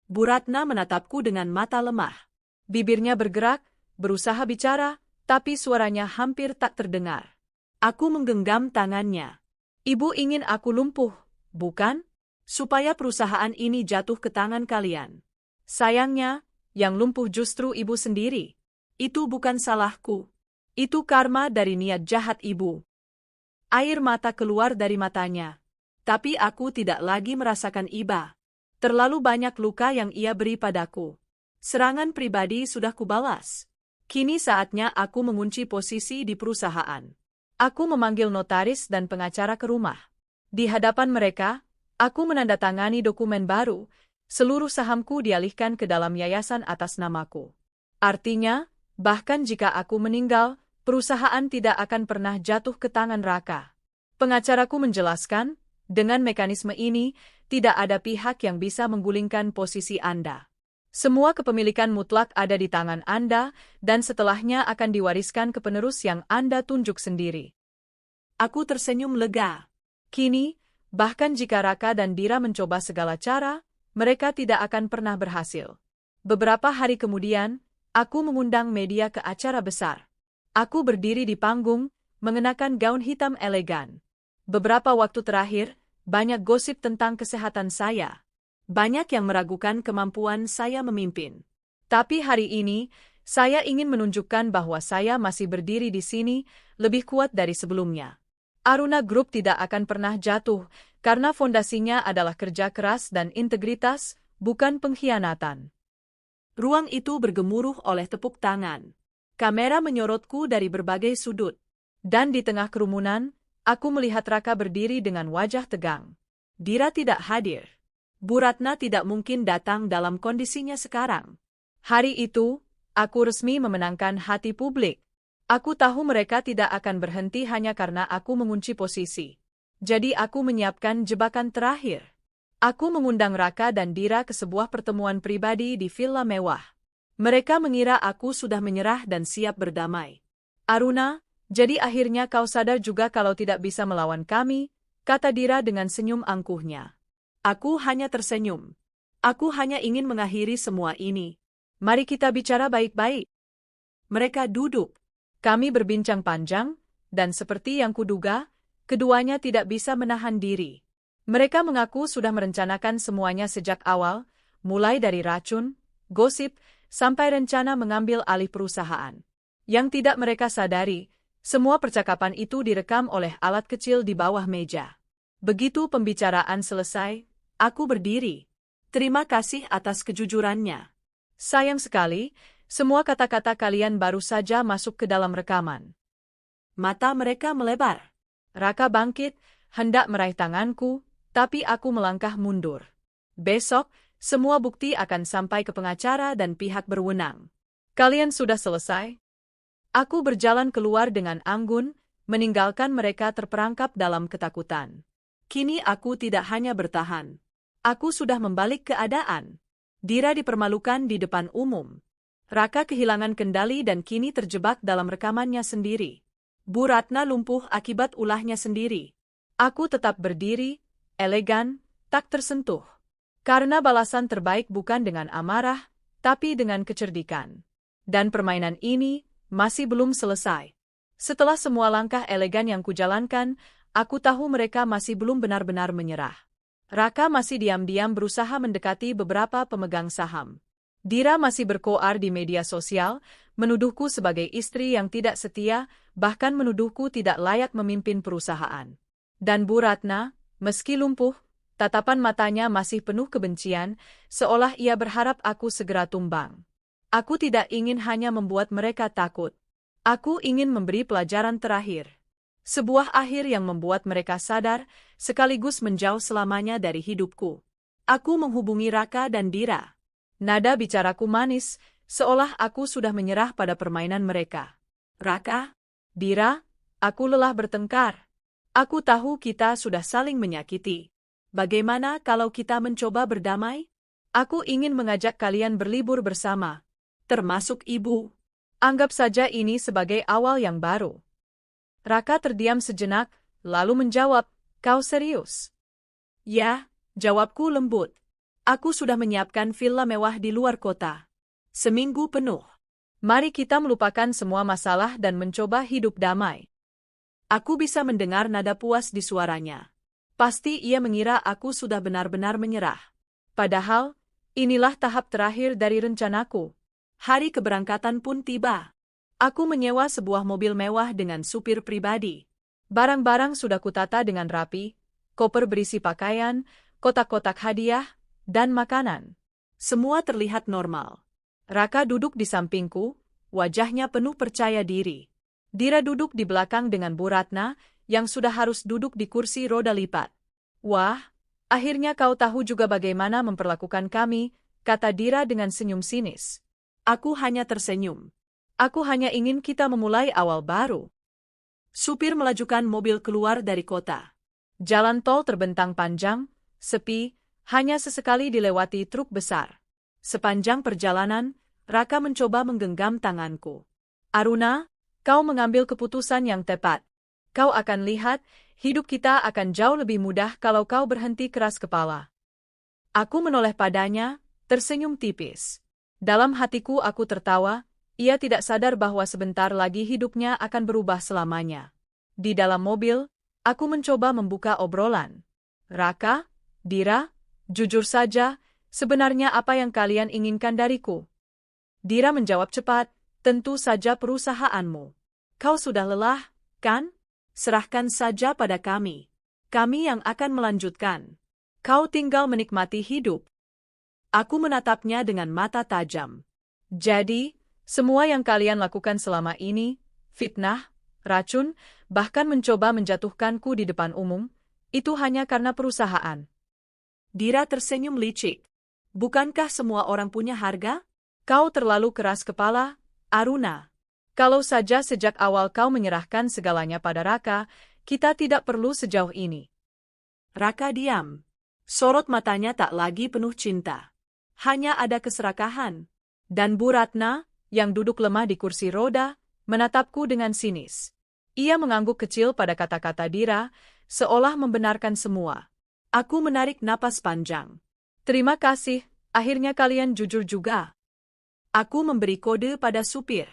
Bu Ratna menatapku dengan mata lemah. Bibirnya bergerak, berusaha bicara, tapi suaranya hampir tak terdengar. Aku menggenggam tangannya. Ibu ingin aku lumpuh, bukan? Supaya perusahaan ini jatuh ke tangan kalian. Sayangnya, yang lumpuh justru ibu sendiri. Itu bukan salahku. Itu karma dari niat jahat ibu. Air mata keluar dari matanya. Tapi aku tidak lagi merasakan iba. Terlalu banyak luka yang ia beri padaku. Serangan pribadi sudah kubalas. Kini saatnya aku mengunci posisi di perusahaan. Aku memanggil notaris dan pengacara ke rumah. Di hadapan mereka, aku menandatangani dokumen baru, seluruh sahamku dialihkan ke dalam yayasan atas namaku. Artinya, bahkan jika aku meninggal, perusahaan tidak akan pernah jatuh ke tangan Raka. Pengacaraku menjelaskan, dengan mekanisme ini, tidak ada pihak yang bisa menggulingkan posisi Anda. Semua kepemilikan mutlak ada di tangan Anda, dan setelahnya akan diwariskan ke penerus yang Anda tunjuk sendiri. Aku tersenyum lega. Kini, bahkan jika Raka dan Dira mencoba segala cara, mereka tidak akan pernah berhasil. Beberapa hari kemudian, aku mengundang media ke acara besar. Aku berdiri di panggung, mengenakan gaun hitam elegan. Beberapa waktu terakhir, banyak gosip tentang kesehatan saya. Banyak yang meragukan kemampuan saya memimpin. Tapi hari ini, saya ingin menunjukkan bahwa saya masih berdiri di sini, lebih kuat dari sebelumnya. Aruna Group tidak akan pernah jatuh, karena fondasinya adalah kerja keras dan integritas, bukan pengkhianatan. Ruang itu bergemuruh oleh tepuk tangan. Kamera menyorotku dari berbagai sudut. Dan di tengah kerumunan, aku melihat Raka berdiri dengan wajah tegang. Dira tidak hadir. Bu Ratna tidak mungkin datang dalam kondisinya sekarang. Hari itu, aku resmi memenangkan hati publik. Aku tahu mereka tidak akan berhenti hanya karena aku mengunci posisi. Jadi aku menyiapkan jebakan terakhir. Aku mengundang Raka dan Dira ke sebuah pertemuan pribadi di villa mewah. Mereka mengira aku sudah menyerah dan siap berdamai. Aruna, jadi akhirnya kau sadar juga kalau tidak bisa melawan kami, kata Dira dengan senyum angkuhnya. Aku hanya tersenyum. Aku hanya ingin mengakhiri semua ini. Mari kita bicara baik-baik. Mereka duduk. Kami berbincang panjang, dan seperti yang kuduga, keduanya tidak bisa menahan diri. Mereka mengaku sudah merencanakan semuanya sejak awal, mulai dari racun, gosip, sampai rencana mengambil alih perusahaan. Yang tidak mereka sadari, semua percakapan itu direkam oleh alat kecil di bawah meja. Begitu pembicaraan selesai, aku berdiri. Terima kasih atas kejujurannya. Sayang sekali, semua kata-kata kalian baru saja masuk ke dalam rekaman. Mata mereka melebar. Raka bangkit, hendak meraih tanganku, tapi aku melangkah mundur. Besok, semua bukti akan sampai ke pengacara dan pihak berwenang. Kalian sudah selesai? Aku berjalan keluar dengan anggun, meninggalkan mereka terperangkap dalam ketakutan. Kini aku tidak hanya bertahan. Aku sudah membalik keadaan. Dira dipermalukan di depan umum. Raka kehilangan kendali dan kini terjebak dalam rekamannya sendiri. Bu Ratna lumpuh akibat ulahnya sendiri. Aku tetap berdiri, elegan, tak tersentuh. Karena balasan terbaik bukan dengan amarah, tapi dengan kecerdikan. Dan permainan ini masih belum selesai. Setelah semua langkah elegan yang kujalankan, aku tahu mereka masih belum benar-benar menyerah. Raka masih diam-diam berusaha mendekati beberapa pemegang saham. Dira masih berkoar di media sosial, menuduhku sebagai istri yang tidak setia, bahkan menuduhku tidak layak memimpin perusahaan. Dan Bu Ratna, meski lumpuh, tatapan matanya masih penuh kebencian, seolah ia berharap aku segera tumbang. Aku tidak ingin hanya membuat mereka takut. Aku ingin memberi pelajaran terakhir. Sebuah akhir yang membuat mereka sadar, sekaligus menjauh selamanya dari hidupku. Aku menghubungi Raka dan Dira. Nada bicaraku manis, seolah aku sudah menyerah pada permainan mereka. Raka, Dira, aku lelah bertengkar. Aku tahu kita sudah saling menyakiti. Bagaimana kalau kita mencoba berdamai? Aku ingin mengajak kalian berlibur bersama, termasuk ibu. Anggap saja ini sebagai awal yang baru. Raka terdiam sejenak, lalu menjawab, "Kau serius?" "Ya," jawabku lembut. "Aku sudah menyiapkan villa mewah di luar kota. Seminggu penuh. Mari kita melupakan semua masalah dan mencoba hidup damai." Aku bisa mendengar nada puas di suaranya. Pasti ia mengira aku sudah benar-benar menyerah. Padahal, inilah tahap terakhir dari rencanaku. Hari keberangkatan pun tiba. Aku menyewa sebuah mobil mewah dengan supir pribadi. Barang-barang sudah kutata dengan rapi, koper berisi pakaian, kotak-kotak hadiah, dan makanan. Semua terlihat normal. Raka duduk di sampingku, wajahnya penuh percaya diri. Dira duduk di belakang dengan Bu Ratna, yang sudah harus duduk di kursi roda lipat. "Wah, akhirnya kau tahu juga bagaimana memperlakukan kami," kata Dira dengan senyum sinis. Aku hanya tersenyum. Aku hanya ingin kita memulai awal baru. Supir melajukan mobil keluar dari kota. Jalan tol terbentang panjang, sepi, hanya sesekali dilewati truk besar. Sepanjang perjalanan, Raka mencoba menggenggam tanganku. "Aruna, kau mengambil keputusan yang tepat. Kau akan lihat, hidup kita akan jauh lebih mudah kalau kau berhenti keras kepala." Aku menoleh padanya, tersenyum tipis. Dalam hatiku aku tertawa, ia tidak sadar bahwa sebentar lagi hidupnya akan berubah selamanya. Di dalam mobil, aku mencoba membuka obrolan. "Raka, Dira, jujur saja, sebenarnya apa yang kalian inginkan dariku?" Dira menjawab cepat, "Tentu saja perusahaanmu. Kau sudah lelah, kan? Serahkan saja pada kami. Kami yang akan melanjutkan. Kau tinggal menikmati hidup." Aku menatapnya dengan mata tajam. "Jadi, semua yang kalian lakukan selama ini, fitnah, racun, bahkan mencoba menjatuhkanku di depan umum, itu hanya karena perusahaan?" Dira tersenyum licik. "Bukankah semua orang punya harga? Kau terlalu keras kepala, Aruna. Kalau saja sejak awal kau menyerahkan segalanya pada Raka, kita tidak perlu sejauh ini." Raka diam. Sorot matanya tak lagi penuh cinta. Hanya ada keserakahan. Dan Bu Ratna, yang duduk lemah di kursi roda, menatapku dengan sinis. Ia mengangguk kecil pada kata-kata Dira, seolah membenarkan semua. Aku menarik napas panjang. "Terima kasih, akhirnya kalian jujur juga." Aku memberi kode pada supir.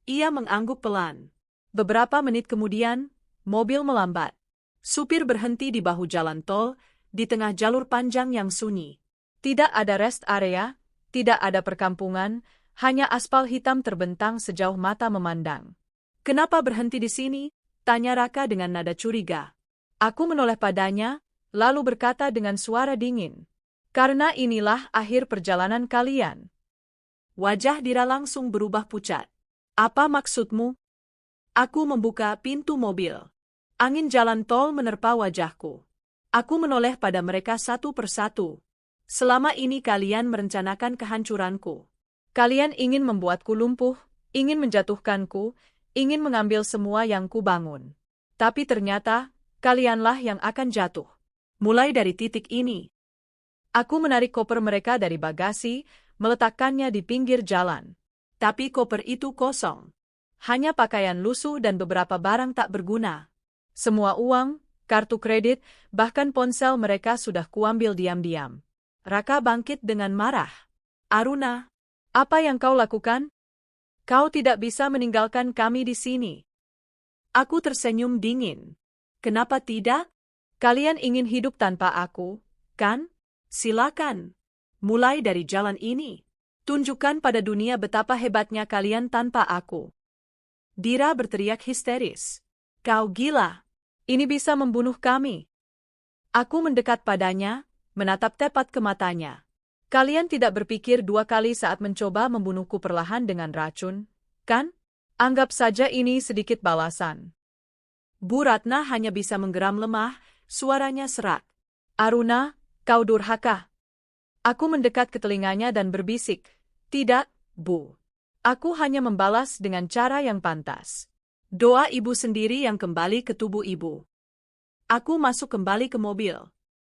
Ia mengangguk pelan. Beberapa menit kemudian, mobil melambat. Supir berhenti di bahu jalan tol, di tengah jalur panjang yang sunyi. Tidak ada rest area, tidak ada perkampungan, hanya aspal hitam terbentang sejauh mata memandang. "Kenapa berhenti di sini?" tanya Raka dengan nada curiga. Aku menoleh padanya, lalu berkata dengan suara dingin, "Karena inilah akhir perjalanan kalian." Wajah Dira langsung berubah pucat. "Apa maksudmu?" Aku membuka pintu mobil. Angin jalan tol menerpa wajahku. Aku menoleh pada mereka satu persatu. "Selama ini kalian merencanakan kehancuranku. Kalian ingin membuatku lumpuh, ingin menjatuhkanku, ingin mengambil semua yang kubangun. Tapi ternyata, kalianlah yang akan jatuh. Mulai dari titik ini." Aku menarik koper mereka dari bagasi, meletakkannya di pinggir jalan. Tapi koper itu kosong. Hanya pakaian lusuh dan beberapa barang tak berguna. Semua uang, kartu kredit, bahkan ponsel mereka sudah kuambil diam-diam. Raka bangkit dengan marah. Aruna, Apa yang kau lakukan? Kau tidak bisa meninggalkan kami di sini. aku tersenyum dingin. Kenapa tidak? Kalian ingin hidup tanpa aku, kan? Silakan. Mulai dari jalan ini. Tunjukkan pada dunia betapa hebatnya kalian tanpa aku. Dira berteriak histeris. Kau gila. Ini bisa membunuh kami. Aku mendekat padanya, menatap tepat ke matanya. Kalian tidak berpikir dua kali saat mencoba membunuhku perlahan dengan racun, kan? Anggap saja ini sedikit balasan. Bu Ratna hanya bisa menggeram lemah, suaranya serak. Aruna, kau durhaka. Aku mendekat ke telinganya dan berbisik, tidak, Bu. Aku hanya membalas dengan cara yang pantas. Doa ibu sendiri yang kembali ke tubuh ibu. Aku masuk kembali ke mobil.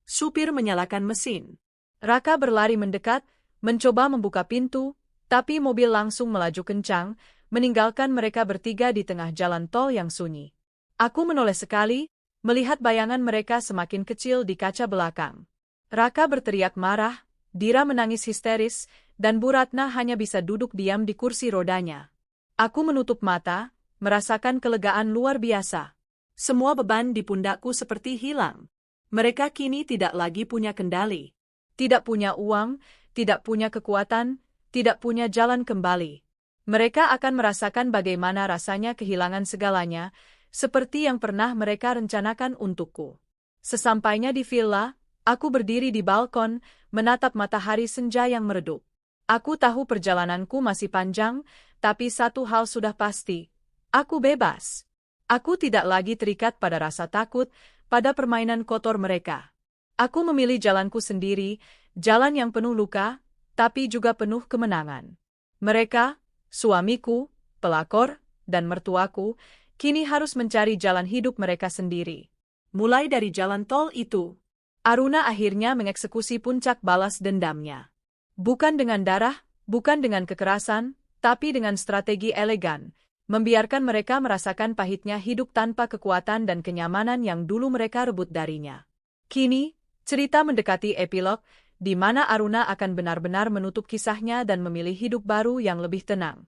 Supir menyalakan mesin. Raka berlari mendekat, mencoba membuka pintu, tapi mobil langsung melaju kencang, meninggalkan mereka bertiga di tengah jalan tol yang sunyi. Aku menoleh sekali, melihat bayangan mereka semakin kecil di kaca belakang. Raka berteriak marah, Dira menangis histeris, dan Bu Ratna hanya bisa duduk diam di kursi rodanya. Aku menutup mata, merasakan kelegaan luar biasa. Semua beban di pundakku seperti hilang. Mereka kini tidak lagi punya kendali. Tidak punya uang, tidak punya kekuatan, tidak punya jalan kembali. Mereka akan merasakan bagaimana rasanya kehilangan segalanya, seperti yang pernah mereka rencanakan untukku. Sesampainya di villa, aku berdiri di balkon, menatap matahari senja yang meredup. Aku tahu perjalananku masih panjang, tapi satu hal sudah pasti. Aku bebas. Aku tidak lagi terikat pada rasa takut, pada permainan kotor mereka. Aku memilih jalanku sendiri, jalan yang penuh luka, tapi juga penuh kemenangan. Mereka, suamiku, pelakor, dan mertuaku, kini harus mencari jalan hidup mereka sendiri. Mulai dari jalan tol itu, Aruna akhirnya mengeksekusi puncak balas dendamnya. Bukan dengan darah, bukan dengan kekerasan, tapi dengan strategi elegan, membiarkan mereka merasakan pahitnya hidup tanpa kekuatan dan kenyamanan yang dulu mereka rebut darinya. Kini, cerita mendekati epilog, di mana Aruna akan benar-benar menutup kisahnya dan memilih hidup baru yang lebih tenang.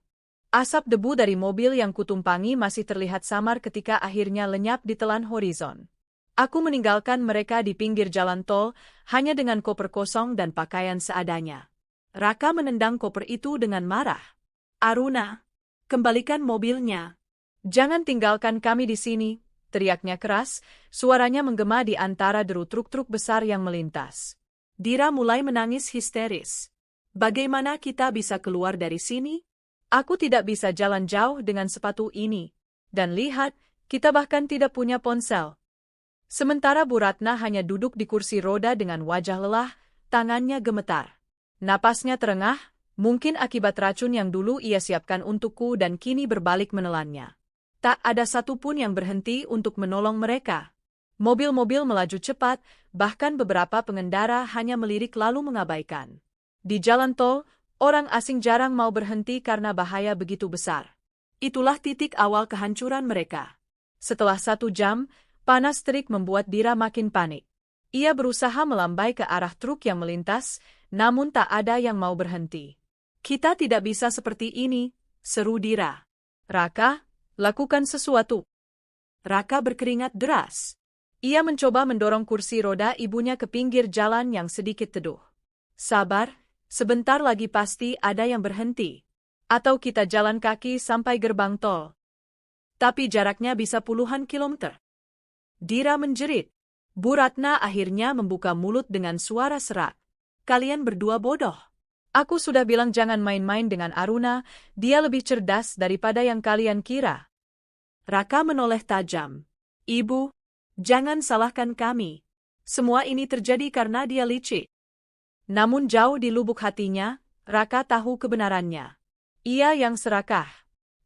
Asap debu dari mobil yang kutumpangi masih terlihat samar ketika akhirnya lenyap di telan horizon. Aku meninggalkan mereka di pinggir jalan tol, hanya dengan koper kosong dan pakaian seadanya. Raka menendang koper itu dengan marah. Aruna, kembalikan mobilnya. Jangan tinggalkan kami di sini, teriaknya keras, suaranya menggema di antara deru truk-truk besar yang melintas. Dira mulai menangis histeris. Bagaimana kita bisa keluar dari sini? Aku tidak bisa jalan jauh dengan sepatu ini. Dan lihat, kita bahkan tidak punya ponsel. Sementara Bu Ratna hanya duduk di kursi roda dengan wajah lelah, tangannya gemetar. Napasnya terengah, mungkin akibat racun yang dulu ia siapkan untukku dan kini berbalik menelannya. Tak ada satupun yang berhenti untuk menolong mereka. Mobil-mobil melaju cepat, bahkan beberapa pengendara hanya melirik lalu mengabaikan. Di jalan tol, orang asing jarang mau berhenti karena bahaya begitu besar. Itulah titik awal kehancuran mereka. Setelah 1 jam, panas terik membuat Dira makin panik. Ia berusaha melambai ke arah truk yang melintas, namun tak ada yang mau berhenti. Kita tidak bisa seperti ini, seru Dira. Raka, lakukan sesuatu. Raka berkeringat deras. Ia mencoba mendorong kursi roda ibunya ke pinggir jalan yang sedikit teduh. Sabar, sebentar lagi pasti ada yang berhenti. Atau kita jalan kaki sampai gerbang tol. Tapi jaraknya bisa puluhan kilometer. Dira menjerit. Bu Ratna akhirnya membuka mulut dengan suara serak. Kalian berdua bodoh. Aku sudah bilang jangan main-main dengan Aruna, dia lebih cerdas daripada yang kalian kira. Raka menoleh tajam. Ibu, jangan salahkan kami. Semua ini terjadi karena dia licik. Namun jauh di lubuk hatinya, Raka tahu kebenarannya. Ia yang serakah.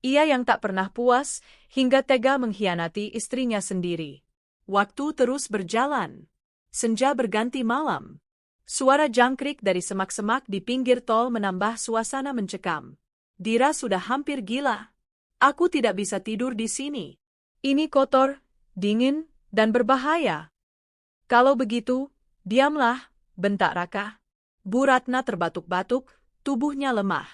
Ia yang tak pernah puas, hingga tega mengkhianati istrinya sendiri. Waktu terus berjalan. Senja berganti malam. Suara jangkrik dari semak-semak di pinggir tol menambah suasana mencekam. Dira sudah hampir gila. Aku tidak bisa tidur di sini. Ini kotor, dingin, dan berbahaya. Kalau begitu, diamlah, bentak Raka. Bu Ratna terbatuk-batuk, tubuhnya lemah.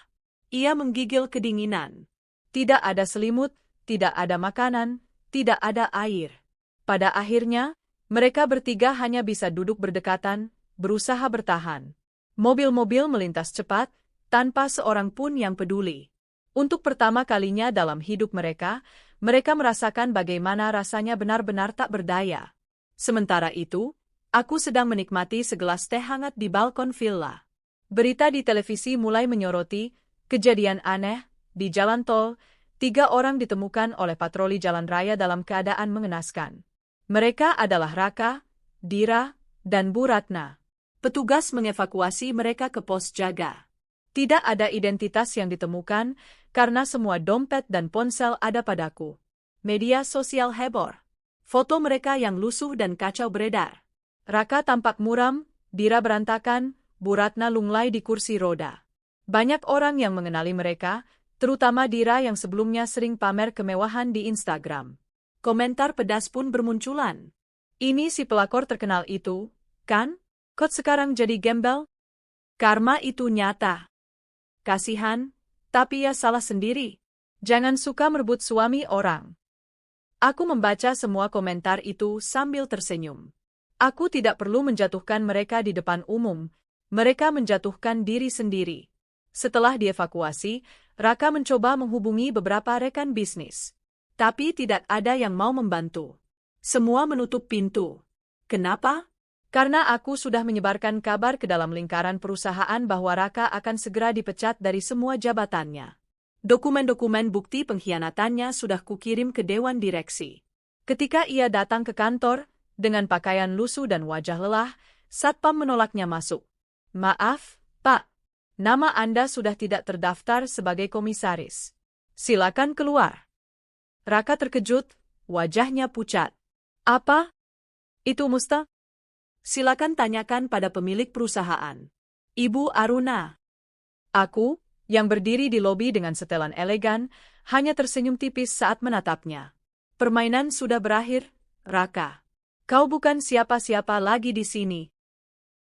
Ia menggigil kedinginan. Tidak ada selimut, tidak ada makanan, tidak ada air. Pada akhirnya, mereka bertiga hanya bisa duduk berdekatan, berusaha bertahan. Mobil-mobil melintas cepat, tanpa seorang pun yang peduli. Untuk pertama kalinya dalam hidup mereka merasakan bagaimana rasanya benar-benar tak berdaya. Sementara itu, aku sedang menikmati segelas teh hangat di balkon villa. Berita di televisi mulai menyoroti kejadian aneh di jalan tol. 3 orang ditemukan oleh patroli jalan raya dalam keadaan mengenaskan. Mereka adalah Raka, Dira, dan Bu Ratna. Petugas mengevakuasi mereka ke pos jaga. Tidak ada identitas yang ditemukan karena semua dompet dan ponsel ada padaku. Media sosial heboh. Foto mereka yang lusuh dan kacau beredar. Raka tampak muram, Dira berantakan, Bu Ratna lunglai di kursi roda. Banyak orang yang mengenali mereka, terutama Dira yang sebelumnya sering pamer kemewahan di Instagram. Komentar pedas pun bermunculan. Ini si pelakor terkenal itu, kan? Kok sekarang jadi gembel? Karma itu nyata. Kasihan, tapi ia salah sendiri. Jangan suka merebut suami orang. Aku membaca semua komentar itu sambil tersenyum. Aku tidak perlu menjatuhkan mereka di depan umum, mereka menjatuhkan diri sendiri. Setelah dievakuasi, Raka mencoba menghubungi beberapa rekan bisnis. Tapi tidak ada yang mau membantu. Semua menutup pintu. Kenapa? Karena aku sudah menyebarkan kabar ke dalam lingkaran perusahaan bahwa Raka akan segera dipecat dari semua jabatannya. Dokumen-dokumen bukti pengkhianatannya sudah kukirim ke Dewan Direksi. Ketika ia datang ke kantor, dengan pakaian lusuh dan wajah lelah, Satpam menolaknya masuk. Maaf, Pak. Nama Anda sudah tidak terdaftar sebagai komisaris. Silakan keluar. Raka terkejut, wajahnya pucat. Apa? Itu Musta? Silakan tanyakan pada pemilik perusahaan. Ibu Aruna. Aku, yang berdiri di lobi dengan setelan elegan, hanya tersenyum tipis saat menatapnya. Permainan sudah berakhir, Raka. Kau bukan siapa-siapa lagi di sini.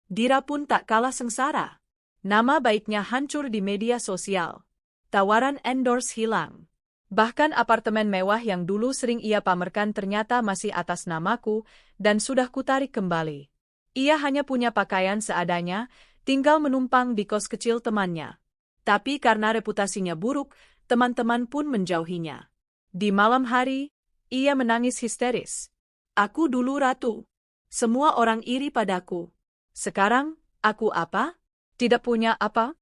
Dira pun tak kalah sengsara. Nama baiknya hancur di media sosial. Tawaran endorse hilang. Bahkan apartemen mewah yang dulu sering ia pamerkan ternyata masih atas namaku dan sudah kutarik kembali. Ia hanya punya pakaian seadanya, tinggal menumpang di kos kecil temannya. Tapi karena reputasinya buruk, teman-teman pun menjauhinya. Di malam hari, ia menangis histeris. Aku dulu ratu. Semua orang iri padaku. Sekarang, aku apa? Tidak punya apa?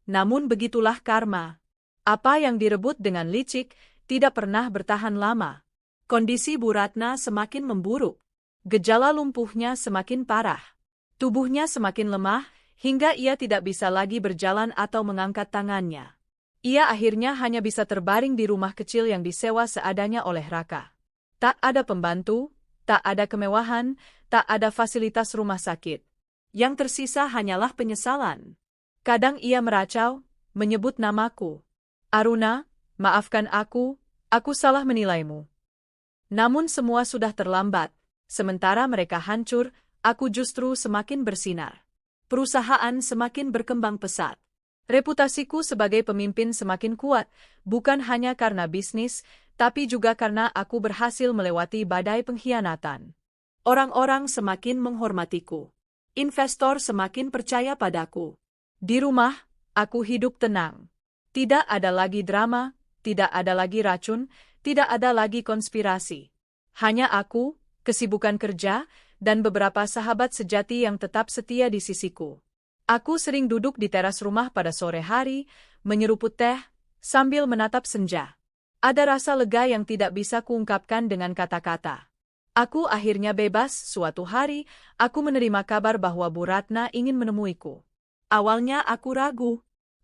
Namun begitulah karma. Apa yang direbut dengan licik, tidak pernah bertahan lama. Kondisi Bu Ratna semakin memburuk. Gejala lumpuhnya semakin parah. Tubuhnya semakin lemah, hingga ia tidak bisa lagi berjalan atau mengangkat tangannya. Ia akhirnya hanya bisa terbaring di rumah kecil yang disewa seadanya oleh Raka. Tak ada pembantu, tak ada kemewahan, tak ada fasilitas rumah sakit. Yang tersisa hanyalah penyesalan. Kadang ia meracau, menyebut namaku. Aruna, maafkan aku salah menilaimu. Namun semua sudah terlambat. Sementara mereka hancur, aku justru semakin bersinar. Perusahaan semakin berkembang pesat. Reputasiku sebagai pemimpin semakin kuat, bukan hanya karena bisnis, tapi juga karena aku berhasil melewati badai pengkhianatan. Orang-orang semakin menghormatiku. Investor semakin percaya padaku. Di rumah, aku hidup tenang. Tidak ada lagi drama, tidak ada lagi racun, tidak ada lagi konspirasi. Hanya aku, kesibukan kerja, dan beberapa sahabat sejati yang tetap setia di sisiku. Aku sering duduk di teras rumah pada sore hari, menyeruput teh, sambil menatap senja. Ada rasa lega yang tidak bisa kuungkapkan dengan kata-kata. Aku akhirnya bebas. Suatu hari, aku menerima kabar bahwa Bu Ratna ingin menemuiku. Awalnya aku ragu,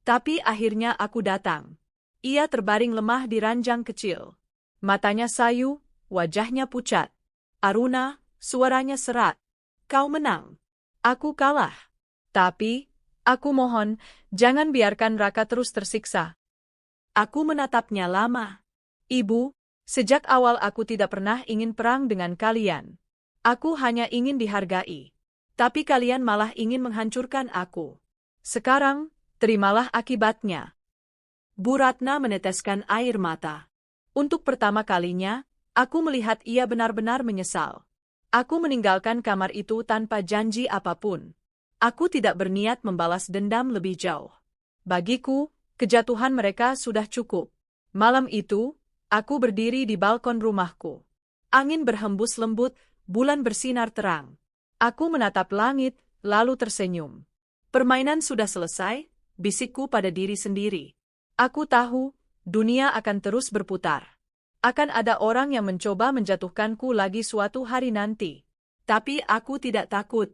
tapi akhirnya aku datang. Ia terbaring lemah di ranjang kecil. Matanya sayu, wajahnya pucat. Aruna, suaranya serak. Kau menang. Aku kalah. Tapi, aku mohon, jangan biarkan Raka terus tersiksa. Aku menatapnya lama. Ibu, sejak awal aku tidak pernah ingin perang dengan kalian. Aku hanya ingin dihargai. Tapi kalian malah ingin menghancurkan aku. Sekarang, terimalah akibatnya. Bu Ratna meneteskan air mata. Untuk pertama kalinya, aku melihat ia benar-benar menyesal. Aku meninggalkan kamar itu tanpa janji apapun. Aku tidak berniat membalas dendam lebih jauh. Bagiku, kejatuhan mereka sudah cukup. Malam itu, aku berdiri di balkon rumahku. Angin berhembus lembut, bulan bersinar terang. Aku menatap langit, lalu tersenyum. Permainan sudah selesai, bisikku pada diri sendiri. Aku tahu, dunia akan terus berputar. Akan ada orang yang mencoba menjatuhkanku lagi suatu hari nanti. Tapi aku tidak takut.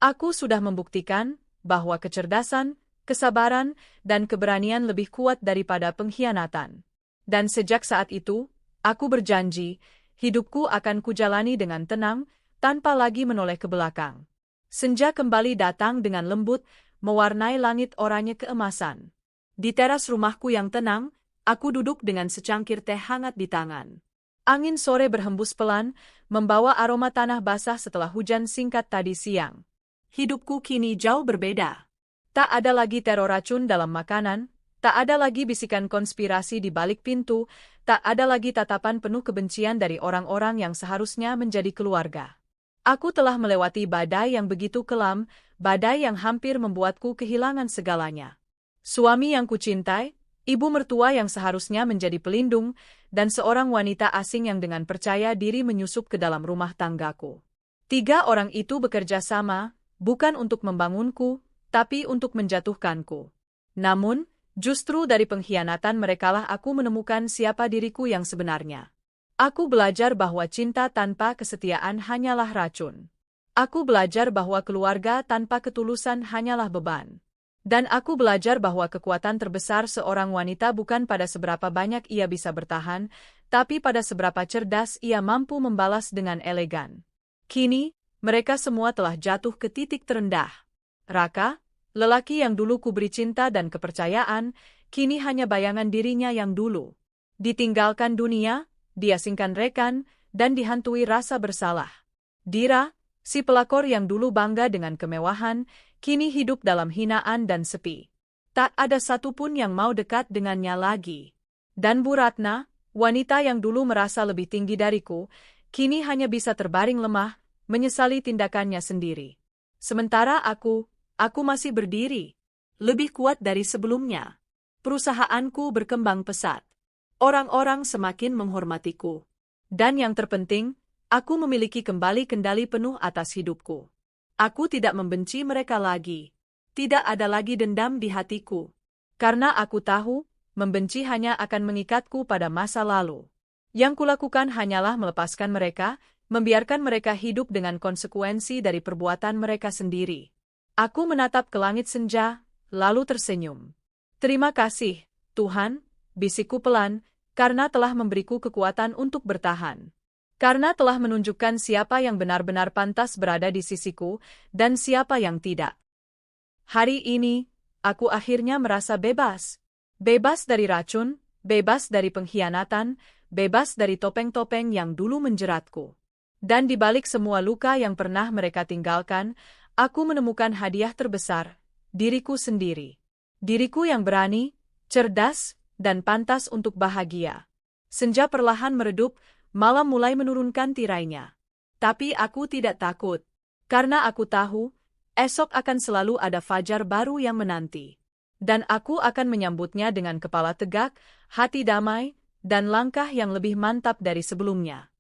Aku sudah membuktikan bahwa kecerdasan, kesabaran, dan keberanian lebih kuat daripada pengkhianatan. Dan sejak saat itu, aku berjanji, hidupku akan kujalani dengan tenang, tanpa lagi menoleh ke belakang. Senja kembali datang dengan lembut, mewarnai langit oranye keemasan. Di teras rumahku yang tenang, aku duduk dengan secangkir teh hangat di tangan. Angin sore berhembus pelan, membawa aroma tanah basah setelah hujan singkat tadi siang. Hidupku kini jauh berbeda. Tak ada lagi teror racun dalam makanan, tak ada lagi bisikan konspirasi di balik pintu, tak ada lagi tatapan penuh kebencian dari orang-orang yang seharusnya menjadi keluarga. Aku telah melewati badai yang begitu kelam, badai yang hampir membuatku kehilangan segalanya. Suami yang kucintai, ibu mertua yang seharusnya menjadi pelindung, dan seorang wanita asing yang dengan percaya diri menyusup ke dalam rumah tanggaku. 3 orang itu bekerja sama, bukan untuk membangunku, tapi untuk menjatuhkanku. Namun, justru dari pengkhianatan merekalah aku menemukan siapa diriku yang sebenarnya. Aku belajar bahwa cinta tanpa kesetiaan hanyalah racun. Aku belajar bahwa keluarga tanpa ketulusan hanyalah beban. Dan aku belajar bahwa kekuatan terbesar seorang wanita bukan pada seberapa banyak ia bisa bertahan, tapi pada seberapa cerdas ia mampu membalas dengan elegan. Kini, mereka semua telah jatuh ke titik terendah. Raka, lelaki yang dulu kuberi cinta dan kepercayaan, kini hanya bayangan dirinya yang dulu. Ditinggalkan dunia, diasingkan rekan, dan dihantui rasa bersalah. Dira, si pelakor yang dulu bangga dengan kemewahan, kini hidup dalam hinaan dan sepi. Tak ada satupun yang mau dekat dengannya lagi. Dan Bu Ratna, wanita yang dulu merasa lebih tinggi dariku, kini hanya bisa terbaring lemah, menyesali tindakannya sendiri. Sementara aku masih berdiri, lebih kuat dari sebelumnya. Perusahaanku berkembang pesat. Orang-orang semakin menghormatiku. Dan yang terpenting, aku memiliki kembali kendali penuh atas hidupku. Aku tidak membenci mereka lagi. Tidak ada lagi dendam di hatiku. Karena aku tahu, membenci hanya akan mengikatku pada masa lalu. Yang kulakukan hanyalah melepaskan mereka, membiarkan mereka hidup dengan konsekuensi dari perbuatan mereka sendiri. Aku menatap ke langit senja, lalu tersenyum. Terima kasih, Tuhan, bisikku pelan, karena telah memberiku kekuatan untuk bertahan. Karena telah menunjukkan siapa yang benar-benar pantas berada di sisiku, dan siapa yang tidak. Hari ini, aku akhirnya merasa bebas. Bebas dari racun, bebas dari pengkhianatan, bebas dari topeng-topeng yang dulu menjeratku. Dan di balik semua luka yang pernah mereka tinggalkan, aku menemukan hadiah terbesar, diriku sendiri. Diriku yang berani, cerdas, dan pantas untuk bahagia. Senja perlahan meredup, malam mulai menurunkan tirainya. Tapi aku tidak takut, karena aku tahu, esok akan selalu ada fajar baru yang menanti. Dan aku akan menyambutnya dengan kepala tegak, hati damai, dan langkah yang lebih mantap dari sebelumnya.